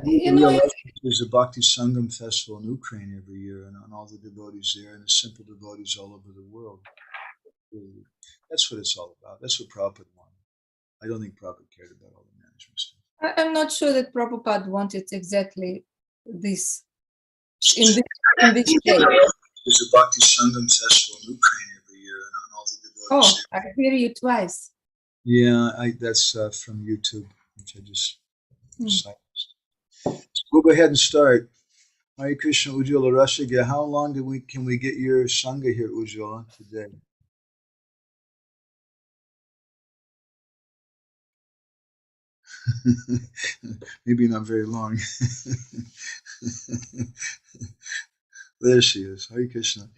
You know, there's a Bhakti Sangam festival in Ukraine every year, and all the devotees there, and the simple devotees all over the world. That's what it's all about. That's what Prabhupada wanted. I don't think Prabhupada cared about all the management stuff. I'm not sure that Prabhupada wanted exactly this in this way. There's a Bhakti Sangam festival in Ukraine every year, and all the devotees. Oh, I hear you twice. Yeah, that's from YouTube, which I just silenced. So we'll go ahead and start. Hare Krishna, Ujjwala Rasiga. How long can we get your Sangha here, Ujjwala, today? Maybe not very long. There she is. Hare Krishna.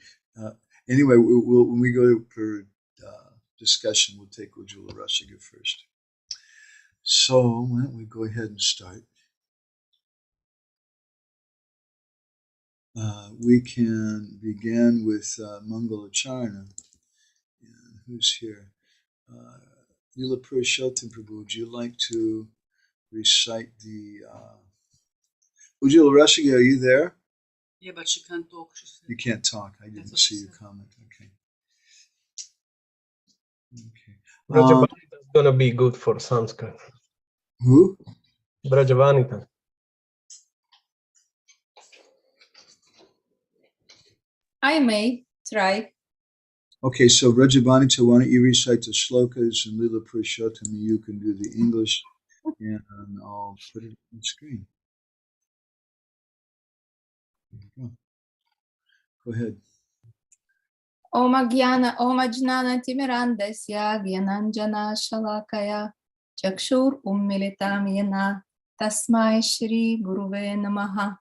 Anyway, when we go for discussion, we'll take Ujjwala Rasiga first. So why don't we go ahead and start? We can begin with Mangalacharna. And who's here? Lila Purushottam Prabhu, would you like to recite the Ujjwala Rasiga, are you there? Yeah, but she can't talk. You can't talk. I didn't see your comment. Okay. Brajavanita is going to be good for Sanskrit. Who? Brajavanita. I may try. Okay, so Brajavanita, why don't you recite the slokas, and Lila Purushottam, you can do the English, and I'll put it on the screen. There you go. Go ahead. Om Ajnana Timirandasya Gyananjana Shalakaya Chakshur Ummilitam Yena Tasmai Shri Guruve Namaha.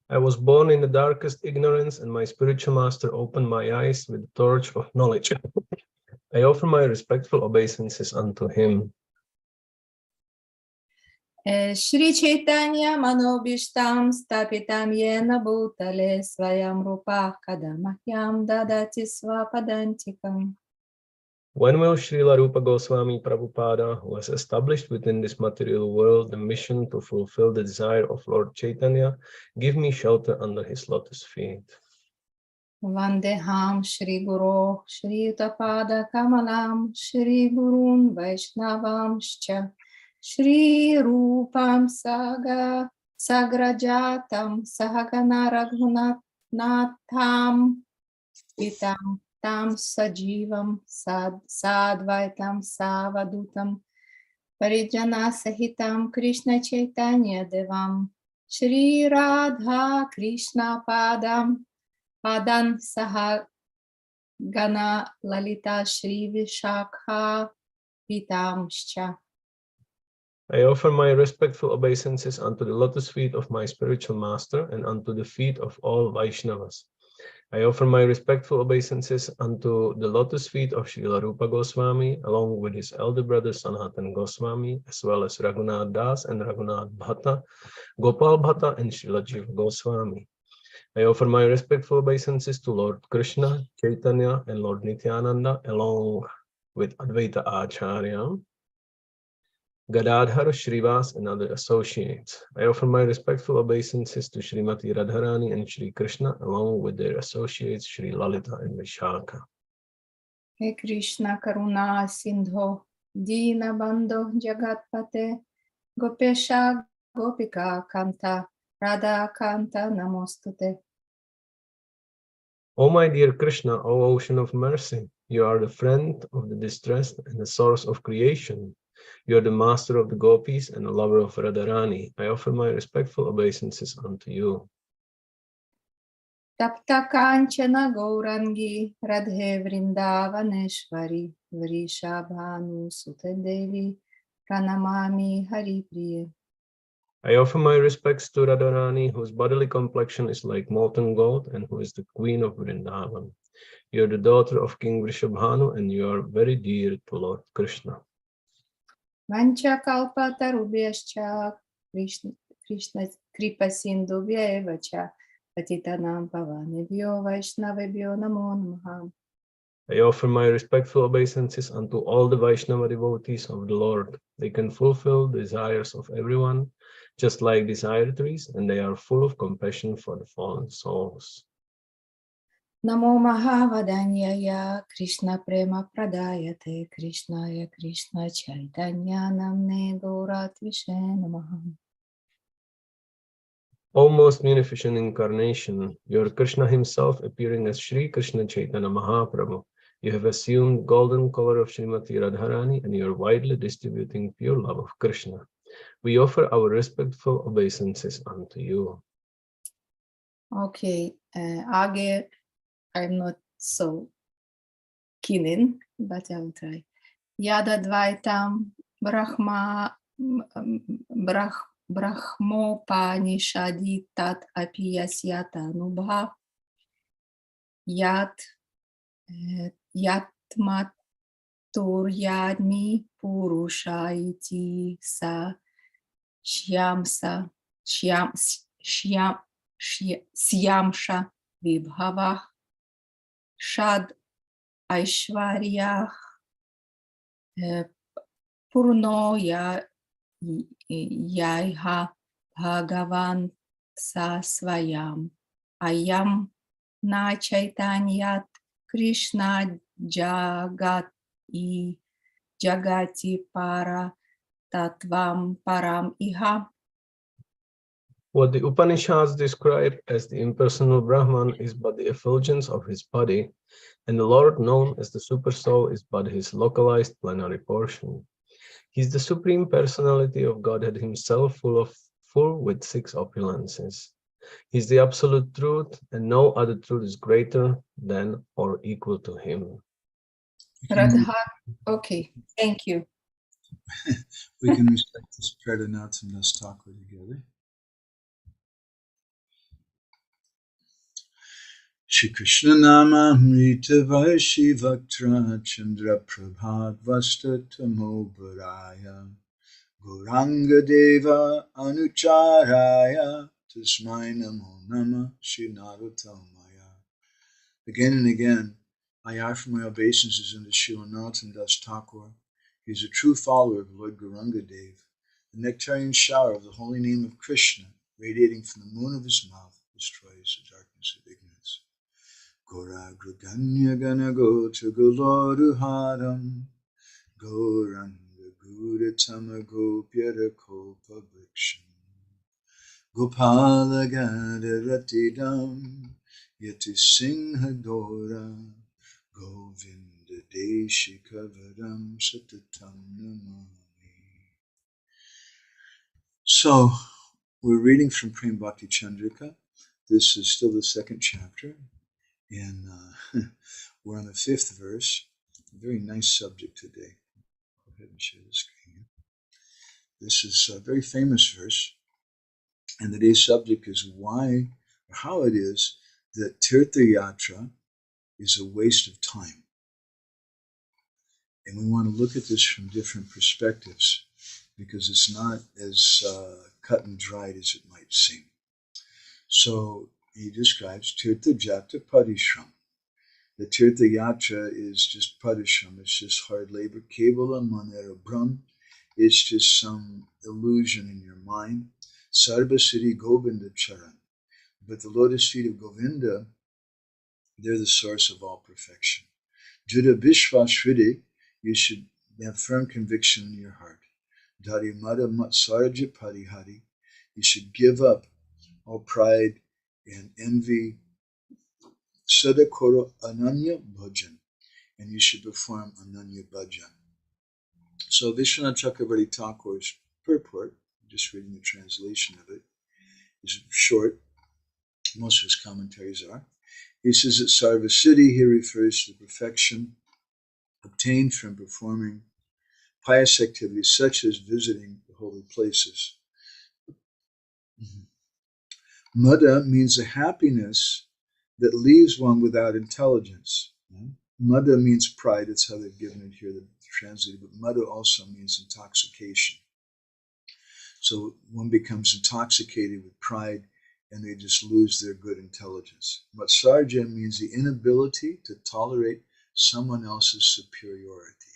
I was born in the darkest ignorance, and my spiritual master opened my eyes with the torch of knowledge. I offer my respectful obeisances unto him. Shri Chaitanya Manobishtam Stapitam Yena Bhutale Svayam Rupa Kadamahyam Dadati Svapadantikam. When will Srila Rupa Goswami Prabhupada, who has established within this material world the mission to fulfill the desire of Lord Chaitanya, give me shelter under his lotus feet? Vandeham Shri Guru Shri Utapada Kamalam Shri Gurun Vaishnavamscha Shri Rupam Sagrajatam Sahagana Raghunatham Pitam Tam Sajivam Sadvaitam Savadutam Parijana Sahitam Krishna Chaitanya Devam Shri Radha Krishna Padan Sahagana Lalita Shri Vishakha Pitamscha. I offer my respectful obeisances unto the lotus feet of my spiritual master and unto the feet of all Vaishnavas. I offer my respectful obeisances unto the lotus feet of Srila Rupa Goswami, along with his elder brother Sanatan Goswami, as well as Raghunath Das and Raghunath Bhatta, Gopal Bhatta, and Srila Jiva Goswami. I offer my respectful obeisances to Lord Krishna, Chaitanya, and Lord Nityananda, along with Advaita Acharya, Gadadhar, Shrivas, and other associates. I offer my respectful obeisances to Srimati Radharani and Shri Krishna, along with their associates Shri Lalita and Vishaka. He Krishna Karuna Sindho Dina Bandho Jagatpate Gopesha Gopika Kanta Radha Kanta Namostute. O my dear Krishna, O ocean of mercy, you are the friend of the distressed and the source of creation. You are the master of the gopis and the lover of Radharani. I offer my respectful obeisances unto you. Tapta Kanchana Gaurangi Radhe Vrindavaneshwari Vrishabhanu Sute Devi Pranamami Hari Priya. I offer my respects to Radharani, whose bodily complexion is like molten gold and who is the queen of Vrindavan. You are the daughter of King Vrishabhanu and you are very dear to Lord Krishna. Vancha Kalpa Tarubhyascha Krishna Kripa Sindhubhya Evacha Patitanam Pavanebhyo Vaishnavebhyo Namo Namaha. I offer my respectful obeisances unto all the Vaishnava devotees of the Lord. They can fulfill the desires of everyone just like desire trees, and they are full of compassion for the fallen souls. Namo Mahavadanyaya Krishna Prema Pradayate Krishnaya Krishna Chaitanya Namne Gaurat Vishe Namaha. O most munificent incarnation, you are Krishna himself appearing as Sri Krishna Chaitanya Mahaprabhu. You have assumed golden color of Srimati Radharani and you are widely distributing pure love of Krishna. We offer our respectful obeisances unto you. Okay, Age, I'm not so keen in, but I will try. Yada Dvaitam Brahmopanishadi Tat Apiyasyata Nubha Yat Yatmaturyadmi Purusha iti sa Shyamsa Syamsha Vibhava Shad Aishwarya Purno Yaiha Bhagavan Sa Swayam Ayam Na Chaitanyat Krishna Jagati Para Tatvam Param Iha. What the Upanishads describe as the impersonal Brahman is but the effulgence of his body, and the Lord known as the Supersoul is but his localized plenary portion. He is the Supreme Personality of Godhead himself, full with 6 opulences. He is the absolute truth, and no other truth is greater than or equal to him. Radha, okay, thank you. We can recite this Pradhanatha Thakur together. Shri Krishna Nama Amrita Vaishi Vaktra Chandra Prabhat Vasta Tamo Bharaya Gauranga Deva Anucharaya Tasmai Namo Nama Shri Narottamaya. Again and again, I offer my obeisances unto Srila Narottam Thakur. He is a true follower of Lord Gauranga Deva, the nectarian shower of the holy name of Krishna, radiating from the moon of his mouth, destroys the darkness of ignorance. Gauragraganya Ganagota Goloruharam Gauranga Guratama Gopyara Kopa Briksham Gopala Gadaratidam Yati Singhadora Govinda Deshikavaram Satatam Namami. So, we're reading from Prema-bhakti-candrika. This is still the 2nd chapter. And we're on the 5th verse. A very nice subject today. Go ahead and share the screen. This is a very famous verse. And today's subject is why or how it is that Tirtha-yatra is a waste of time. And we want to look at this from different perspectives because it's not as cut and dried as it might seem. So he describes Tirtha-yatra parishram. The Tirtha-yatra is just parishram, it's just hard labor. Kevala manera brahm, it's just some illusion in your mind. Sarva Siddhi Govinda Charan. But the lotus feet of Govinda, they're the source of all perfection. Juda Vishva Shridi, you should have firm conviction in your heart. Dari Mada Matsarja Parihari, you should give up all pride and envy. Sadakoro Ananya Bhajan, and you should perform Ananya Bhajan. So Vishwanath Chakravarti Thakur's purport, just reading the translation of it, is short. Most of his commentaries are. He says that Sarva Siddhi here refers to the perfection obtained from performing pious activities such as visiting the holy places. Mada means a happiness that leaves one without intelligence. Mada means pride. That's how they've given it here, translated. But mada also means intoxication. So one becomes intoxicated with pride and they just lose their good intelligence. Matsarja means the inability to tolerate someone else's superiority.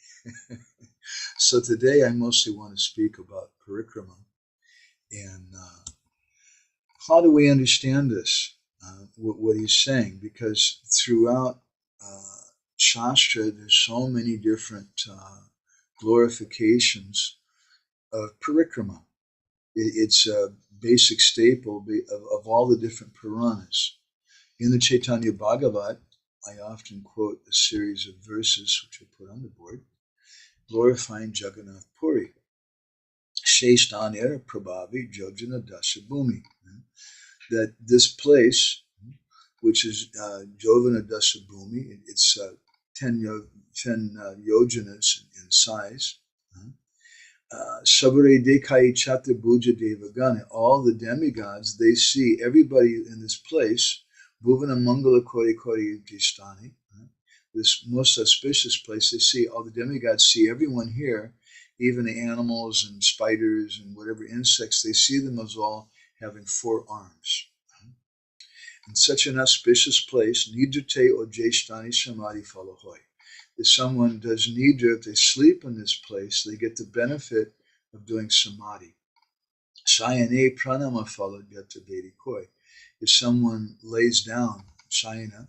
So today I mostly want to speak about parikrama. And how do we understand this, what he's saying? Because throughout Shastra, there's so many different glorifications of Parikrama. It's a basic staple of all the different Puranas. In the Chaitanya Bhagavat, I often quote a series of verses, which I put on the board, glorifying Jagannath Puri. Sheshtanera Prabhavi Jojana Dasabhumi. That this place, which is Jovana Dasabhumi, it's 10 yojanas in size. Sabare Dekai Chatra Bhuja Devagana, all the demigods, they see everybody in this place, Bhuvana Mangala Kori Kori Tishtani, this most auspicious place. They see all the demigods, see everyone here, even the animals and spiders and whatever insects, they see them as all having 4 arms. In such an auspicious place, Nidrite o Jeshtani Samadhi Falahoy. If someone does nidra, if they sleep in this place, they get the benefit of doing samadhi. Shayane pranama phala gyata vedikoi. If someone lays down, shayana,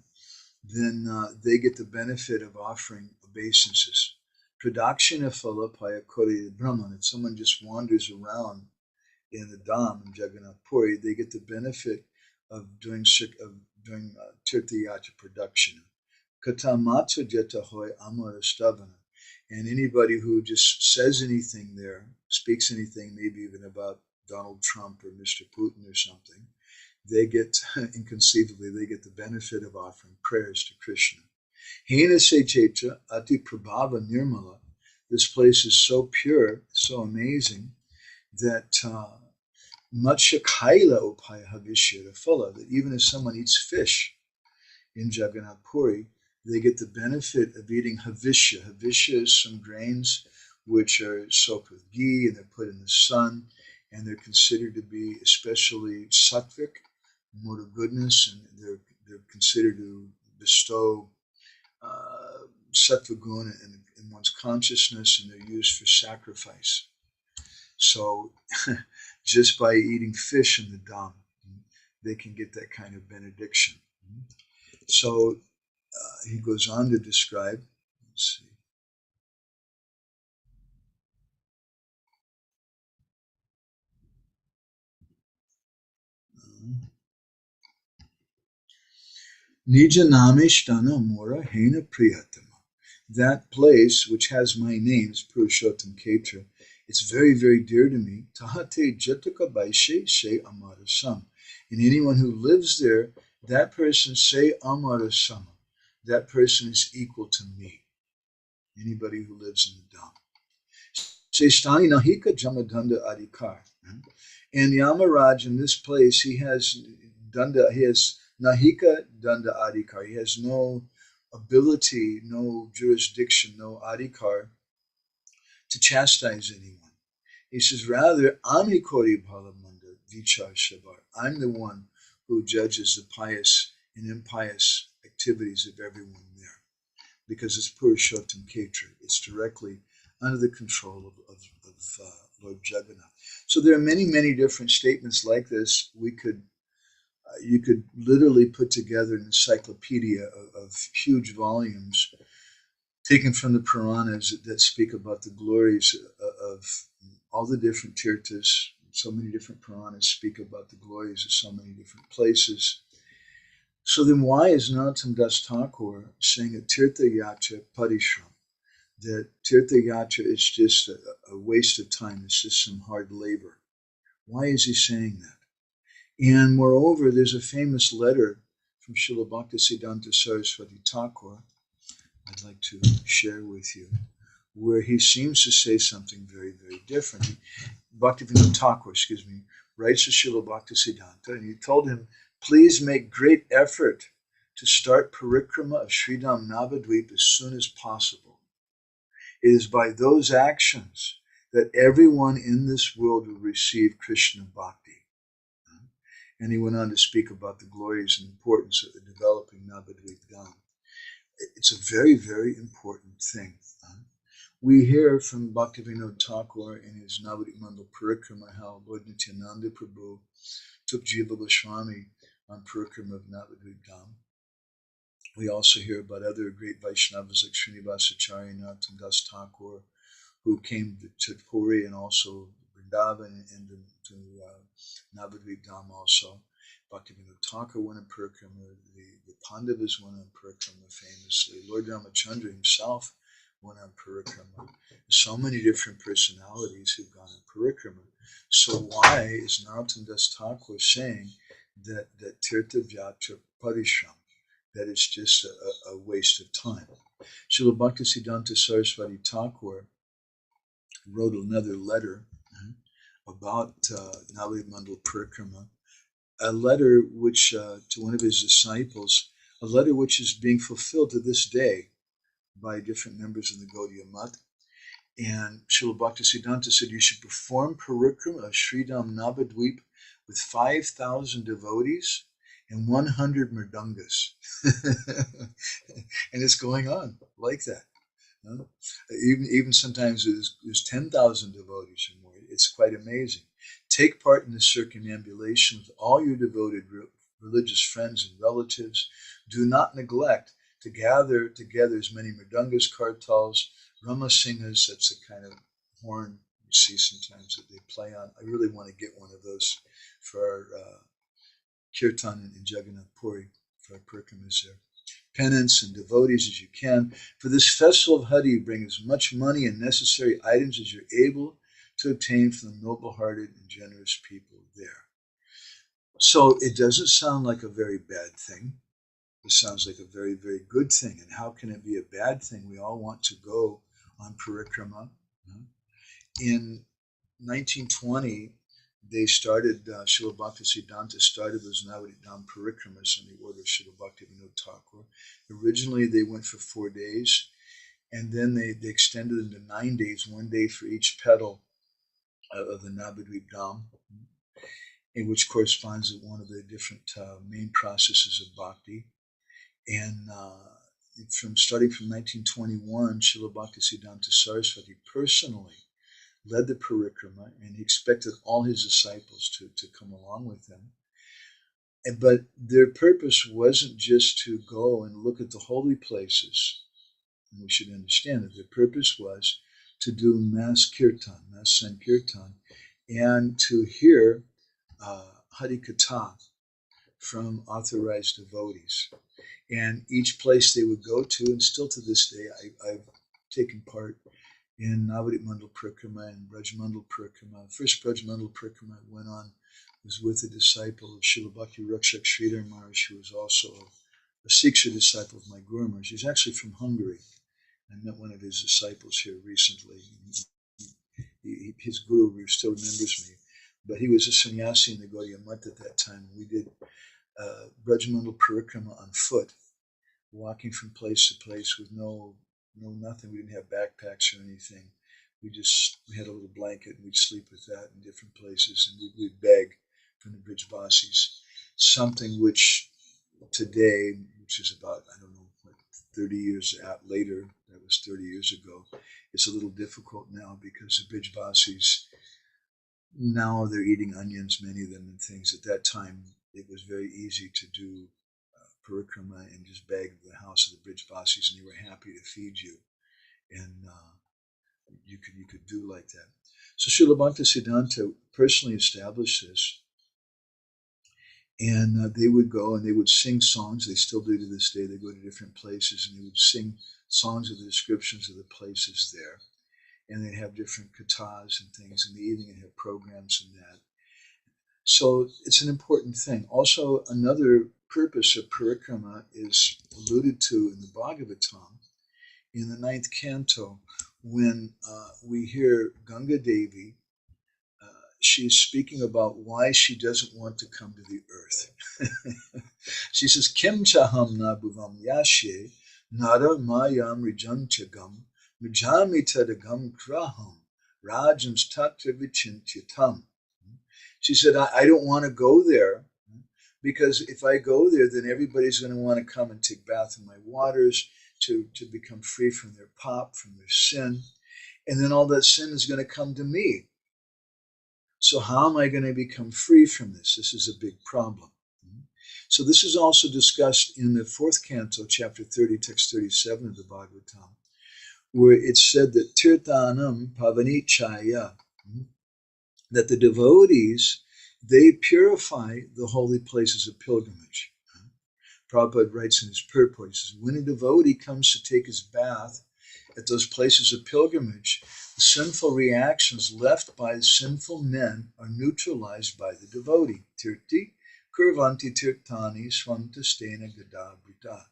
then they get the benefit of offering obeisances. Pradakshina phala paya kori brahman. If someone just wanders around in the Dham in Jagannath Puri, they get the benefit of doing Tirtha-yatra Pradakshina. Katamatsu jetahoy amarastavana. And anybody who just says anything there, speaks anything, maybe even about Donald Trump or Mr. Putin or something, they get, inconceivably, they get the benefit of offering prayers to Krishna. Hena se chetra ati prabhava nirmala. This place is so pure, so amazing, that matsya kaila upaya havishya phala, that even if someone eats fish in Jagannath Puri, they get the benefit of eating havishya. Havishya is some grains which are soaked with ghee and they're put in the sun, and they're considered to be especially sattvic, mode of goodness, and they're considered to bestow sattva guna in one's consciousness, and they're used for sacrifice. So just by eating fish in the Dham, they can get that kind of benediction. So he goes on to describe, let's see. Nijanamishtana Mora Hena Priyatama. That place which has my name is Purushottam Ketra. It's very, very dear to me. Tahate Jataka Baishe Se Amarasam. And anyone who lives there, that person Se Amarasam. That person is equal to me. Anybody who lives in the Dham. Seshtani Nahika Jamadanda Adhikar. And Yamaraj in this place, he has Nahika Danda Adhikar. He has no ability, no jurisdiction, no adhikar to chastise anyone. He says, rather, Amikori Bhalamanda Vichar Shabar. I'm the one who judges the pious and impious activities of everyone there. Because it's Purushottam Ketra. It's directly under the control of Lord Jagannath. So there are many, many different statements like this. You could literally put together an encyclopedia of huge volumes taken from the Puranas that speak about the glories of all the different tirthas. So many different Puranas speak about the glories of so many different places. So then why is Narottam Das Thakur saying a Tirtha-yatra parishram? That Tirtha-yatra is just a waste of time. It's just some hard labor. Why is he saying that? And moreover, there's a famous letter from Srila Bhaktisiddhanta Saraswati Thakur I'd like to share with you, where he seems to say something very, very different. Bhaktivinode Thakur, writes to Srila Bhaktisiddhanta, and he told him, please make great effort to start parikrama of Sridham Nabadwip as soon as possible. It is by those actions that everyone in this world will receive Krishna Bhakti. And he went on to speak about the glories and importance of developing Nabadwip Dham. It's a very, very important thing. We hear from Bhaktivinode Thakur in his Nabadwip Mandala Parikrama how Lord Nityananda Prabhu took Jiva Goswami on Parikrama of Nabadwip Dham. We also hear about other great Vaishnavas like Srinivasacharya Narottam Das Thakur, who came to Puri and also Vrindavan and to Nabadwip Dham also. Bhaktivinode Thakur went on Parikrama, the Pandavas went on Parikrama famously. Lord Ramachandra himself went on Parikrama. So many different personalities who've gone on Parikrama. So why is Narottam Das Thakur saying that Tirtha-yatra parishram, that it's just a waste of time? Srila Bhaktisiddhanta Saraswati Thakur wrote another letter about Nabadwip Mandala Parikrama, a letter which to one of his disciples, a letter which is being fulfilled to this day by different members of the Gaudiya Math. And Srila Bhaktisiddhanta said you should perform Parikrama of Sridham Nabadwip with 5,000 devotees and 100 mridangas. And it's going on like that. Even sometimes there's 10,000 devotees or more. It's quite amazing. Take part in the circumambulation with all your devoted religious friends and relatives. Do not neglect to gather together as many mridangas, kartals, ramasingas, that's a kind of horn you see sometimes that they play on. I really want to get one of those for our kirtan in Jagannath Puri, for our parikramas there. Penance and devotees as you can. For this festival of Hari, bring as much money and necessary items as you're able to obtain from the noble-hearted and generous people there. So it doesn't sound like a very bad thing. It sounds like a very, very good thing. And how can it be a bad thing? We all want to go on parikrama. In 1920, they started, Srila Bhaktisiddhanta started those Nabadwip Dham parikramas on the order of Srila Bhaktivinode Thakur. Originally, they went for 4 days, and then they extended them to 9 days, 1 day for each petal of the Nabadwip Dham, in which corresponds with one of the different main processes of bhakti. And starting from 1921, Srila Bhaktisiddhanta Saraswati personally led the parikrama, and he expected all his disciples to come along with him. But their purpose wasn't just to go and look at the holy places. And we should understand that their purpose was to do mass kirtan, mass sankirtan, and to hear Harikatha from authorized devotees. And each place they would go to, and still to this day, I've taken part in Nabadwip Mandala Parikrama and Braj Mandala Parikrama. The first Braj Mandala Parikrama I went on was with a disciple of Srila Bhakti Rakshak Sridhar Maharaj, who was also a Siksha disciple of my Guru Maharaj. He's actually from Hungary. I met one of his disciples here recently. His Guru still remembers me, but he was a sannyasi in the Gaudiya Math at that time. We did Braj Mandala Parikrama on foot, walking from place to place with no nothing. We didn't have backpacks or anything. We had a little blanket and we'd sleep with that in different places, and we'd beg from the Brijvasis, something which today, which is about, 30 years later, that was 30 years ago, it's a little difficult now because the Brijvasis, now they're eating onions, many of them, and things. At that time, it was very easy to do parikrama and just beg the house of the Brijvasis, and they were happy to feed you. And you could do like that. So Srila Bhaktisiddhanta personally established this. And they would go and they would sing songs. They still do to this day. They go to different places and they would sing songs of the descriptions of the places there. And they'd have different kathas and things in the evening and have programs and that. So it's an important thing. Also, another purpose of parikrama is alluded to in the Bhagavatam in the 9th canto when we hear Ganga Devi. She's speaking about why she doesn't want to come to the earth. She says, Kim chaham na bhuvam yashe, nara mayam rijanchagam, mujami tadagam kraham, rajams tatra vichintyatam. She said, I don't want to go there, because if I go there, then everybody's going to want to come and take bath in my waters to become free from their pop, from their sin. and then all that sin is going to come to me. So how am I going to become free from this? This is a big problem. So this is also discussed in the 4th canto, chapter 30, text 37 of the Bhagavatam, where it's said that Tirthanam Pavanichaya, that the devotees, they purify the holy places of pilgrimage. Prabhupada writes in his purport, he says, when a devotee comes to take his bath at those places of pilgrimage, the sinful reactions left by the sinful men are neutralized by the devotee. Tirti kurvanti tirtani swantastena gadabrita.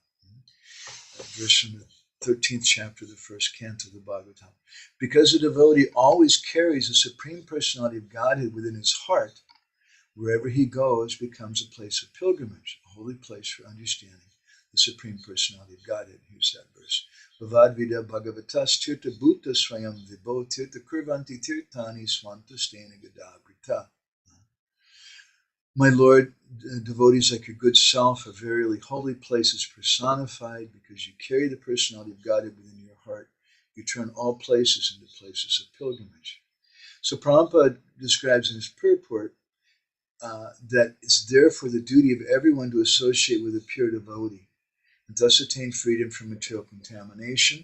Verse from the 13th chapter of the 1st canto of the Bhagavatam. Because the devotee always carries the Supreme Personality of Godhead within his heart, wherever he goes becomes a place of pilgrimage, a holy place for understanding the Supreme Personality of Godhead. Here's that verse. Bhavadvida bhagavatas tirtha bhuta swayam vibho tirtha kurvanti tirtani swantastena gadabrita. My Lord, devotees like your good self are verily holy places personified. Because you carry the personality of Godhead within your heart, you turn all places into places of pilgrimage. So Prabhupada describes in his purport that it's therefore the duty of everyone to associate with a pure devotee and thus attain freedom from material contamination.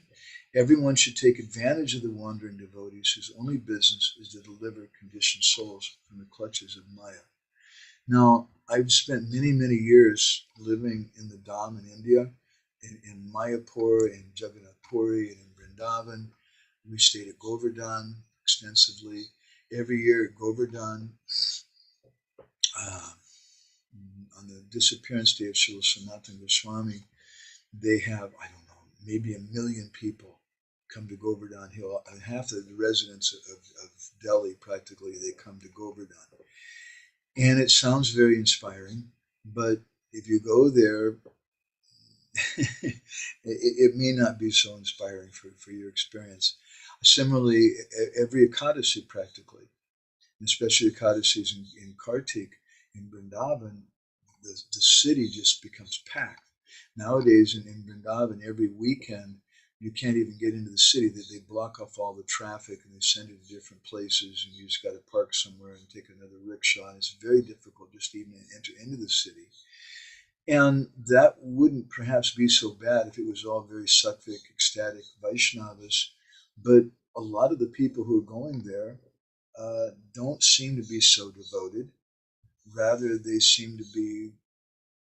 Everyone should take advantage of the wandering devotees whose only business is to deliver conditioned souls from the clutches of Maya. Now, I've spent many, many years living in the Dham in India, in Mayapur, in Jagannath Puri, and in Vrindavan. We stayed at Govardhan extensively. Every year at Govardhan, on the disappearance day of Srila Sanatana Goswami, they have, I don't know, maybe 1 million people come to Govardhan Hill. Half of the residents of Delhi, practically, they come to Govardhan. And it sounds very inspiring, but if you go there, it may not be so inspiring for your experience. Similarly, every Ekadasi practically, especially Ekadasis in Kartik, in Vrindavan, the city just becomes packed. Nowadays in Vrindavan, every weekend, you can't even get into the city. They block off all the traffic and they send you to different places, and you just got to park somewhere and take another rickshaw. And it's very difficult just to even enter into the city. And that wouldn't perhaps be so bad if it was all very sattvic, ecstatic Vaishnavas. But a lot of the people who are going there don't seem to be so devoted. Rather, they seem to be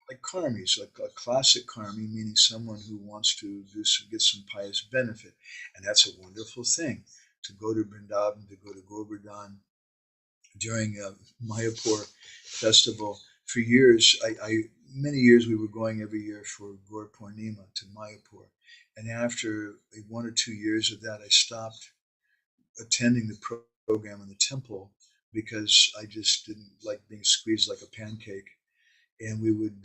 like karmis, like a classic karmi, meaning someone who wants to get some pious benefit. And that's a wonderful thing, to go to Vrindavan, to go to Govardhan during a Mayapur festival. For years, many years we were going every year for Gaur Purnima to Mayapur. And after 1 or 2 years of that, I stopped attending the program in the temple because I just didn't like being squeezed like a pancake. And we would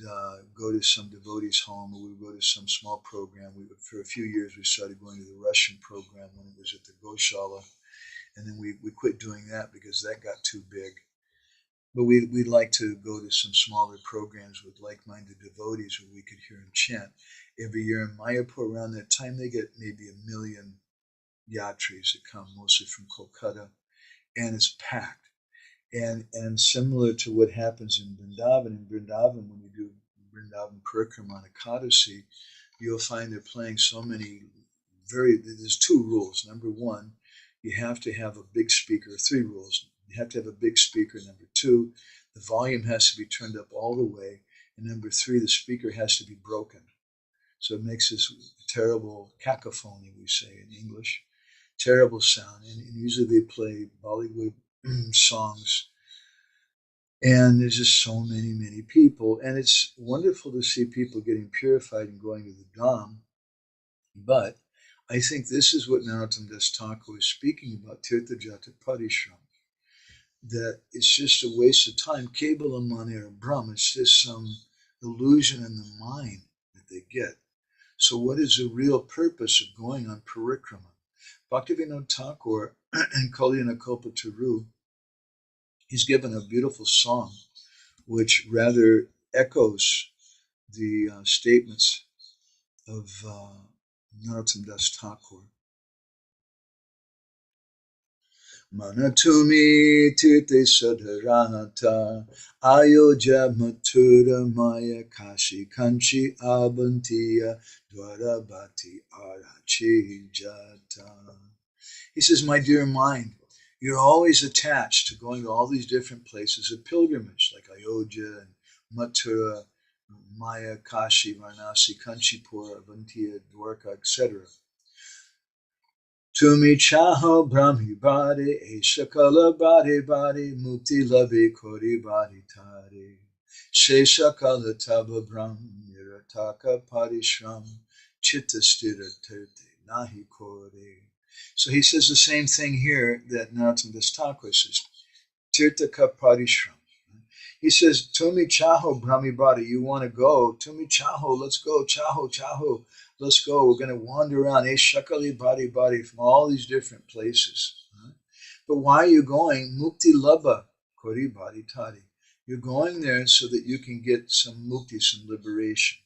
go to some devotee's home, or we would go to some small program. For a few years, we started going to the Russian program when it was at the Goshala. And then we quit doing that because that got too big. But we'd like to go to some smaller programs with like-minded devotees where we could hear them chant. Every year in Mayapur, around that time, they get maybe 1 million yatris that come, mostly from Kolkata, and it's packed. And similar to what happens in Vrindavan, when you do Vrindavan Parikrama on Ekadasi, you'll find they're playing so many there's 2 rules. Number 1, you have to have a big speaker. 3 rules. You have to have a big speaker. Number 2, the volume has to be turned up all the way. And number 3, the speaker has to be broken. So it makes this terrible cacophony, we say in English, terrible sound. And usually they play Bollywood songs. And there's just so many people. And it's wonderful to see people getting purified and going to the Dham. But I think this is what Narottam Das Thakur is speaking about, Tirtha-yatra Parishram. That it's just a waste of time. Kebala Manera Brahm, it's just some illusion in the mind that they get. So what is the real purpose of going on parikrama? Bhaktivinode Thakur in Kalyana Kalpataru, he's given a beautiful song which rather echoes the statements of Narottam Das Thakur. Manatumi tirthe sadharata Ayodhya Mathura Maya Kashi Kanchi Abantiya Dwarabati Arachi Jata. He says, my dear mind, you're always attached to going to all these different places of pilgrimage, like Ayodhya and Mathura, Maya, Kashi, Varanasi, Kanchipur, Avantiya, Dwarka, etc. Tumi chaho brahmi bade, eshakala bade bade, mukti labe kori bade tare. Sheshakala taba brahm, nirataka parishram, chitta stira tirte, nahi kore. So he says the same thing here that Narottam Thakur says, Tirtha parishram. He says, Tumi chaho brahmi bade, you want to go, Tumi chaho, let's go, chaho, chaho. Let's go. We're going to wander around Shakali Badi Badi from all these different places. But why are you going? Mukti Labha Kori Badi Tadi. You're going there so that you can get some mukti, some liberation.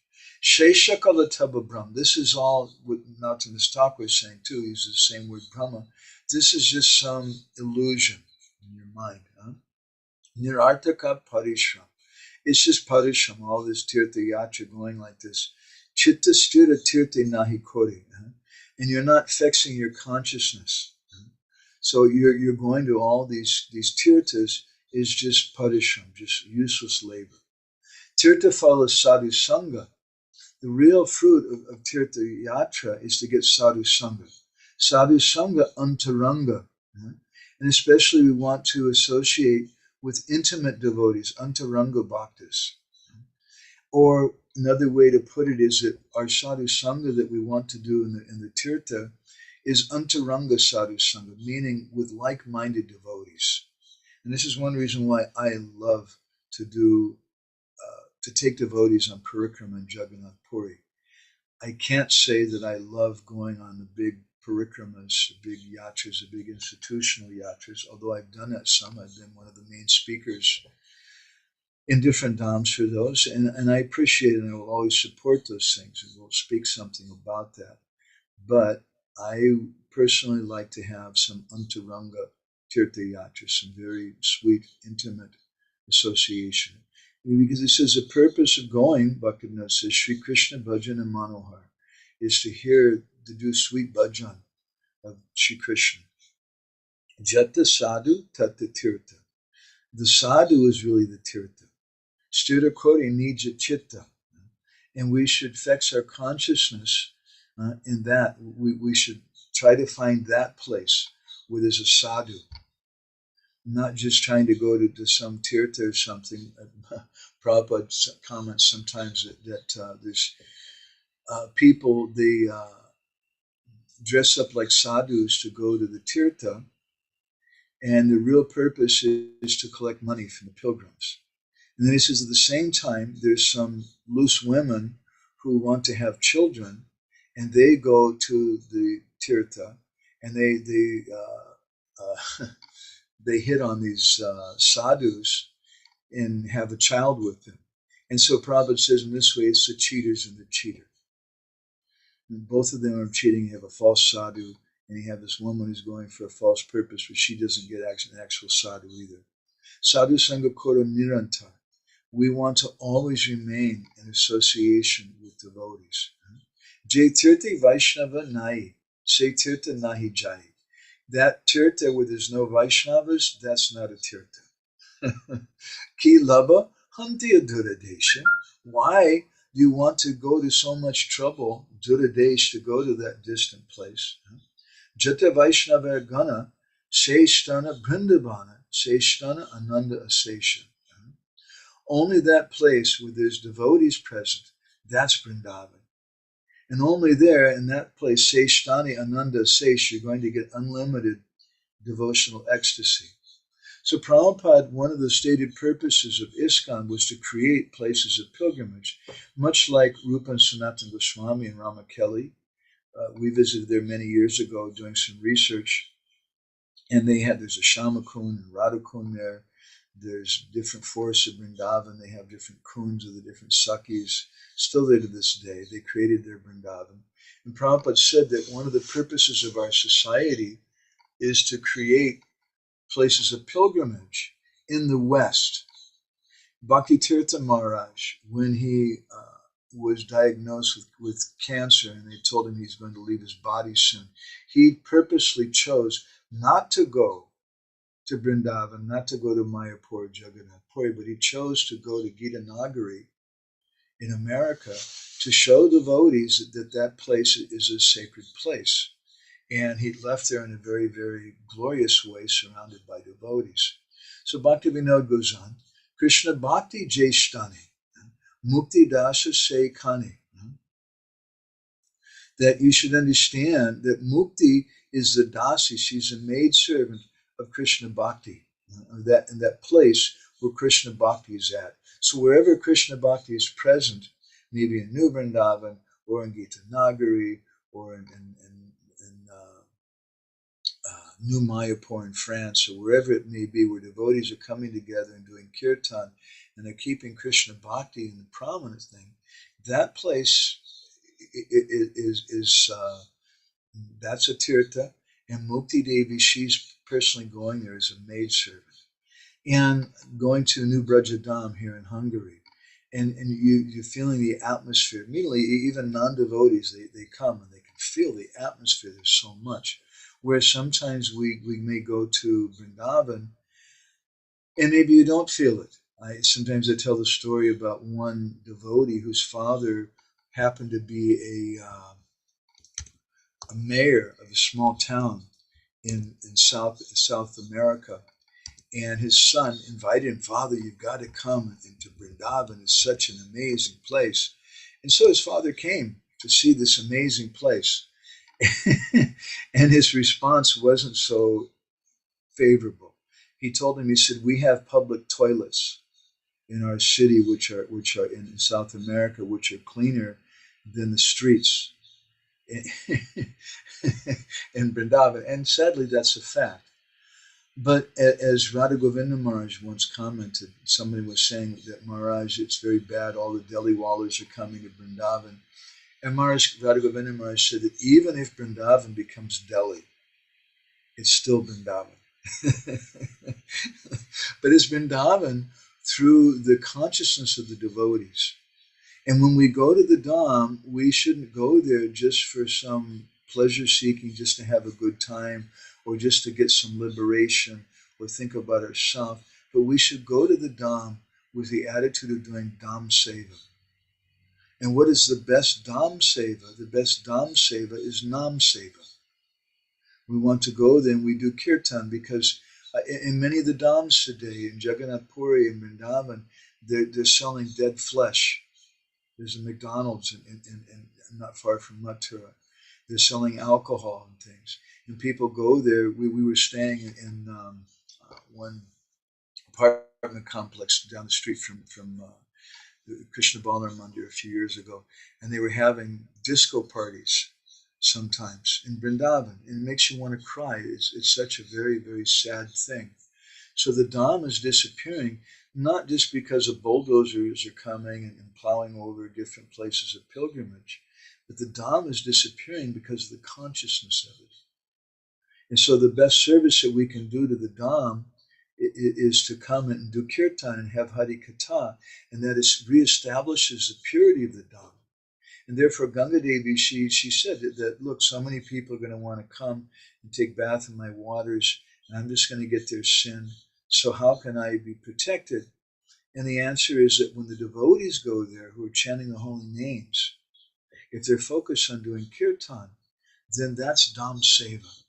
Sheshakala Taba Brahma. This is all what Narottam Thakur is saying too. He uses the same word Brahma. This is just some illusion in your mind. Nirartaka Parishram. It's just parishram, all this Tirtha-yatra going like this. Chitta stira tirte nahi kori. And you're not fixing your consciousness. So you're going to all these tirthas is just parishram, just useless labor. Tirtha phala sadhu sangha. The real fruit of Tirtha-yatra is to get sadhu sangha. Sadhu sangha antaranga. And especially we want to associate with intimate devotees, antaranga bhaktas. Or another way to put it is that our sadhu sangha that we want to do in the tirtha is antaranga sadhu sangha, meaning with like-minded devotees. And this is one reason why I love to take devotees on Parikrama and Jagannath Puri. I can't say that I love going on the big parikramas, the big yatras, the big institutional yatras, although I've done that some. I've been one of the main speakers in different dhams for those, and I appreciate it, and I will always support those things, and will speak something about that. But I personally like to have some antaranga tirtha-yatra, some very sweet, intimate association. Because it says the purpose of going, Bhaktivinoda says, Sri Krishna Bhajan and Manohar, is to do sweet bhajan of Sri Krishna. Jata sadhu tata tirtha. The sadhu is really the tirtha. Stira kori nija chitta. And we should fix our consciousness in that. We should try to find that place where there's a sadhu. Not just trying to go to some tirtha or something. Prabhupada comments sometimes that there's people, they dress up like sadhus to go to the tirtha, and the real purpose is to collect money from the pilgrims. And then he says at the same time, there's some loose women who want to have children, and they go to the tirtha, and they hit on these sadhus and have a child with them. And so Prabhupada says in this way, it's the cheaters and the cheater. And both of them are cheating. You have a false sadhu, and you have this woman who's going for a false purpose, but she doesn't get an actual sadhu either. Sadhu Sangha Koro Nirantar. We want to always remain in association with devotees. Jai Tirtha Vaishnava Nai, Se Tirtha Nahi Jai. That tirtha where there's no Vaishnavas, that's not a tirtha. Ki Labha Hantiya Duradesha. Why do you want to go to so much trouble, Duradesh, to go to that distant place? Jata Vaishnava Gana, Seshtana Brindavana, Seshtana Ananda Asesha. Only that place where there's devotees present, that's Vrindavan. And only there, in that place, Seshtani Ananda Sesh, you're going to get unlimited devotional ecstasy. So Prabhupada, one of the stated purposes of ISKCON was to create places of pilgrimage, much like Rupa and Sanatana Goswami and Rama Kelly. We visited there many years ago doing some research, and there's a Shamakun and Radhakun there. There's different forests of Vrindavan. They have different kuns of the different Sakis, still there to this day. They created their Vrindavan. And Prabhupada said that one of the purposes of our society is to create places of pilgrimage in the West. Bhakti Tirtha Maharaj, when he was diagnosed with cancer and they told him he's going to leave his body soon, he purposely chose not to go to Vrindavan, not to go to Mayapur, Jagannath Puri, but he chose to go to Gita Nagari in America to show devotees that that place is a sacred place. And he left there in a very, very glorious way, surrounded by devotees. So Bhaktivinoda goes on, Krishna Bhakti Jeshtani, Mukti Dasa Se Kani. That you should understand that Mukti is the dasi, she's a maidservant of Krishna Bhakti, in that place where Krishna Bhakti is at. So wherever Krishna Bhakti is present, maybe in New Vrindavan, or in Gita Nagari, or in New Mayapur in France, or wherever it may be, where devotees are coming together and doing kirtan, and they're keeping Krishna Bhakti in the prominent thing, that place is that's a tirtha, and Mukti Devi, she's personally going there as a maidservant. And going to New Brajadam here in Hungary, and you're feeling the atmosphere. Immediately, even non-devotees, they come and they can feel the atmosphere. There's so much. Where sometimes we may go to Vrindavan, and maybe you don't feel it. Sometimes I tell the story about one devotee whose father happened to be a mayor of a small town in South America. And his son invited him, Father, you've got to come into Vrindavan. It's such an amazing place. And so his father came to see this amazing place. And his response wasn't so favorable. He told him, he said, we have public toilets in our city, which are in South America, which are cleaner than the streets in Vrindavan. And sadly, that's a fact. But as Radha Govinda Maharaj once commented, somebody was saying that, Maharaj, it's very bad, all the Delhi wallers are coming to Vrindavan. And Radha Govinda Maharaj said that even if Vrindavan becomes Delhi, it's still Vrindavan. But it's Vrindavan through the consciousness of the devotees. And when we go to the Dham, we shouldn't go there just for some pleasure seeking, just to have a good time, or just to get some liberation, or think about ourselves. But we should go to the Dham with the attitude of doing Dham Seva. And what is the best Dham Seva? The best Dham Seva is Nam Seva. We want to go there and we do kirtan, because in many of the Dhams today, in Jagannath Puri and Vrindavan, they're selling dead flesh. There's a McDonald's in not far from Mathura. They're selling alcohol and things. And people go there. We were staying in one apartment complex down the street from the Krishna Balaram Mandir a few years ago, and they were having disco parties sometimes in Vrindavan, and it makes you want to cry. It's such a very, very sad thing. So the Dham is disappearing, not just because of bulldozers are coming and plowing over different places of pilgrimage, but the Dham is disappearing because of the consciousness of it. And so the best service that we can do to the Dham is to come and do kirtan and have Hari Katha, and that reestablishes the purity of the Dham. And therefore Ganga Devi, she said that, look, so many people are going to want to come and take bath in my waters, and I'm just going to get their sin. So how can I be protected? And the answer is that when the devotees go there who are chanting the holy names, if they're focused on doing kirtan, then that's Dham Seva.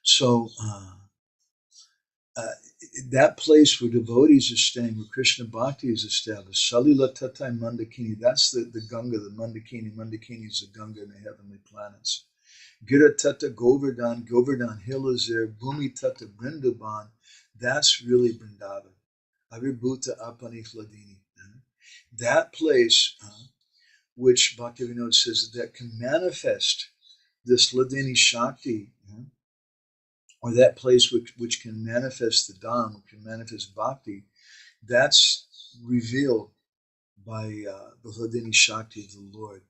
So that place where devotees are staying, where Krishna Bhakti is established, Salila Tatai Mandakini, that's the Ganga, the Mandakini. Mandakini is the Ganga in the heavenly planets. Gira Tata Govardhan, Govardhan Hill is there, Bhumi Tata Vrindavan, that's really Vrindavan. Avibhuta Apani Hladini. That place, which Bhaktivinoda says that can manifest this Hladini Shakti, or that place which can manifest the Dham, which can manifest Bhakti, that's revealed by the Hladini Shakti of the Lord.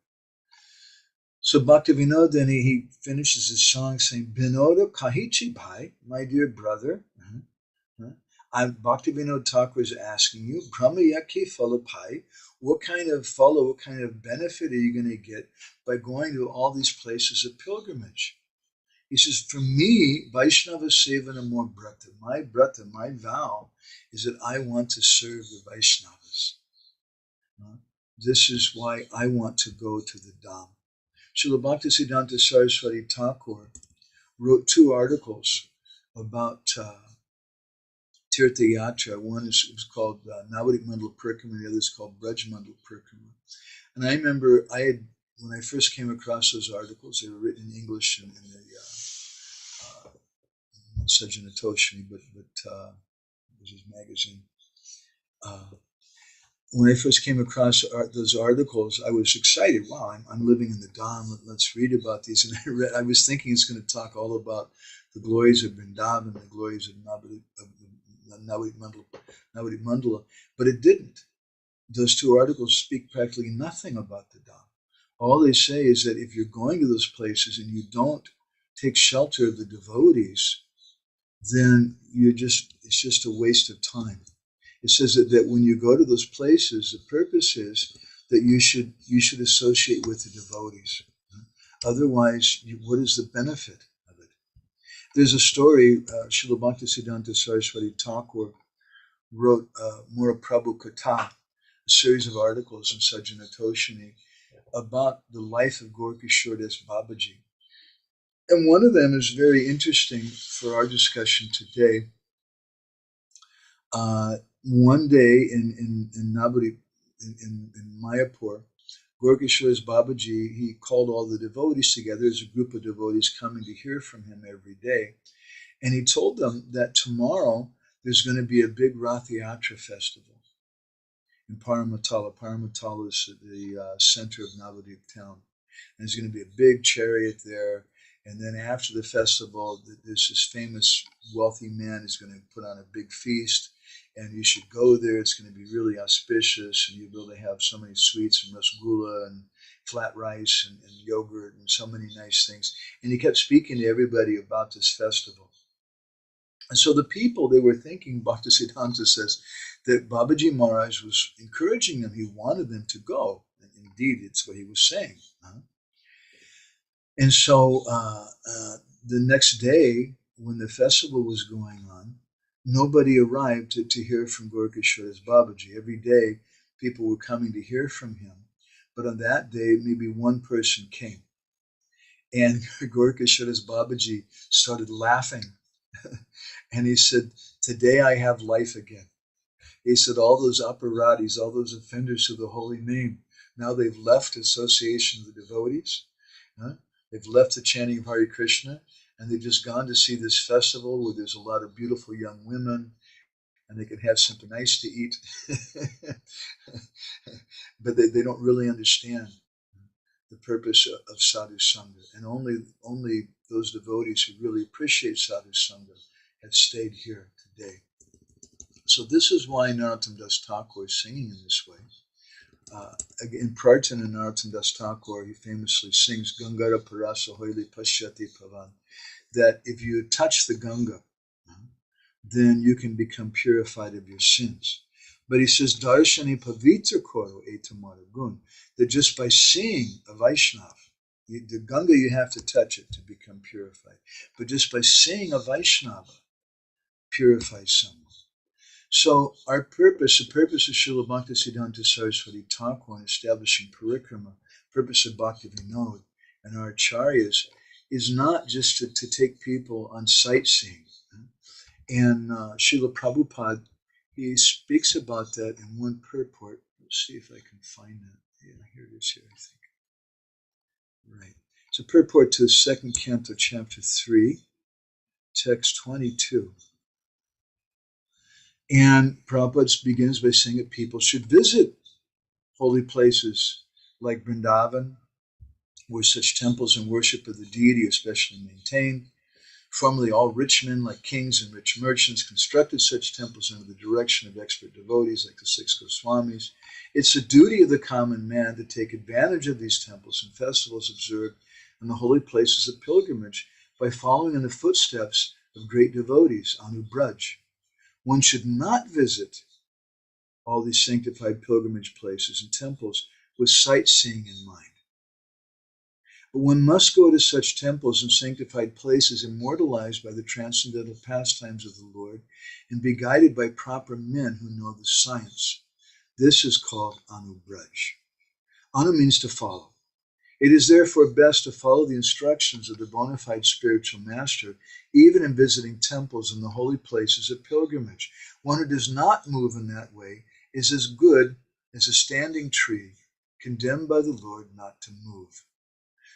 So Bhaktivinode, then he finishes his song saying, Binoda Kahichi Bhai, my dear brother. Bhaktivinode Thakur is asking you, Brahmayaki Phalapai, what kind of follow, what kind of benefit are you going to get by going to all these places of pilgrimage? He says, for me, Vaishnava Sevana more brata. My vow is that I want to serve the Vaishnavas. This is why I want to go to the Dham. Srila Bhaktisiddhanta Saraswati Thakur wrote 2 articles about Tirtha-yatra. One was called Nabadwip Mandala Parikrama, and the other is called Braj Mandala Parikrama. And I remember when I first came across those articles, they were written in English in the Sajjana Toshmi, but it was his magazine. When I first came across those articles, I was excited. Wow, I'm living in the Dham. Let's read about these. And I was thinking it's going to talk all about the glories of Vrindavan, the glories of Nabadwip Mandala, but it didn't. Those 2 articles speak practically nothing about the Dham. All they say is that if you're going to those places and you don't take shelter of the devotees, then it's just a waste of time. It says that when you go to those places, the purpose is that you should associate with the devotees. Otherwise, what is the benefit of it? There's a story, Srila Bhaktisiddhanta Saraswati Thakur wrote Mura Prabhu Katha, a series of articles in Sajjana Toshini about the life of Gorkishore Das Babaji. And one of them is very interesting for our discussion today. One day in Nabadwip, in Mayapur, Gorkishore's Babaji, he called all the devotees together. There's a group of devotees coming to hear from him every day. And he told them that tomorrow there's going to be a big Rath-yatra festival in Paramatala. Paramatala is the center of Nabadwip town. And there's going to be a big chariot there. And then after the festival, there's this famous wealthy man who's going to put on a big feast. And you should go there. It's going to be really auspicious, and you'll be able to have so many sweets and rasgulla and flat rice and yogurt and so many nice things. And he kept speaking to everybody about this festival. And so the people, they were thinking, Bhaktisiddhanta says, that Babaji Maharaj was encouraging them. He wanted them to go. And indeed, it's what he was saying. And so the next day, when the festival was going on, nobody arrived to hear from Gorkishore's Babaji. Every day, people were coming to hear from him. But on that day, maybe one person came. And Gorkishore's Babaji started laughing. And he said, today I have life again. He said, all those aparatis, all those offenders of the holy name, now they've left association of the devotees. They've left the chanting of Hare Krishna. And they've just gone to see this festival where there's a lot of beautiful young women and they can have something nice to eat. But they don't really understand the purpose of sadhu sangha. And only those devotees who really appreciate sadhu sangha have stayed here today. So this is why Narottam Das Thakur is singing in this way. In Prarthana, Narottam Das Thakur, he famously sings Gangara Parasa Hoili Pashyati Pavan, that if you touch the Ganga, then you can become purified of your sins. But he says, Darshani Pavitra Koro Etamara Gun, that just by seeing a Vaishnava, the Ganga you have to touch it to become purified, but just by seeing a Vaishnava purifies someone. So our purpose, the purpose of Srila Bhaktisiddhanta Saraswati Thakur in establishing Parikrama, purpose of Bhaktivinode and our acaryas, is not just to take people on sightseeing. And Srila Prabhupada, he speaks about that in one purport. Let's see if I can find that. Yeah, here it is here, I think. Right. It's a purport to the 2nd canto, chapter 3, text 22. And Prabhupada begins by saying that people should visit holy places like Vrindavan, where such temples and worship of the deity are especially maintained, Formerly, all rich men, like kings and rich merchants, constructed such temples under the direction of expert devotees like the 6 Goswamis. It's the duty of the common man to take advantage of these temples and festivals observed in the holy places of pilgrimage by following in the footsteps of great devotees, Anubraj. One should not visit all these sanctified pilgrimage places and temples with sightseeing in mind. But one must go to such temples and sanctified places immortalized by the transcendental pastimes of the Lord and be guided by proper men who know the science. This is called Anubraj. Anu means to follow. It is therefore best to follow the instructions of the bona fide spiritual master, even in visiting temples and the holy places of pilgrimage. One who does not move in that way is as good as a standing tree, condemned by the Lord not to move.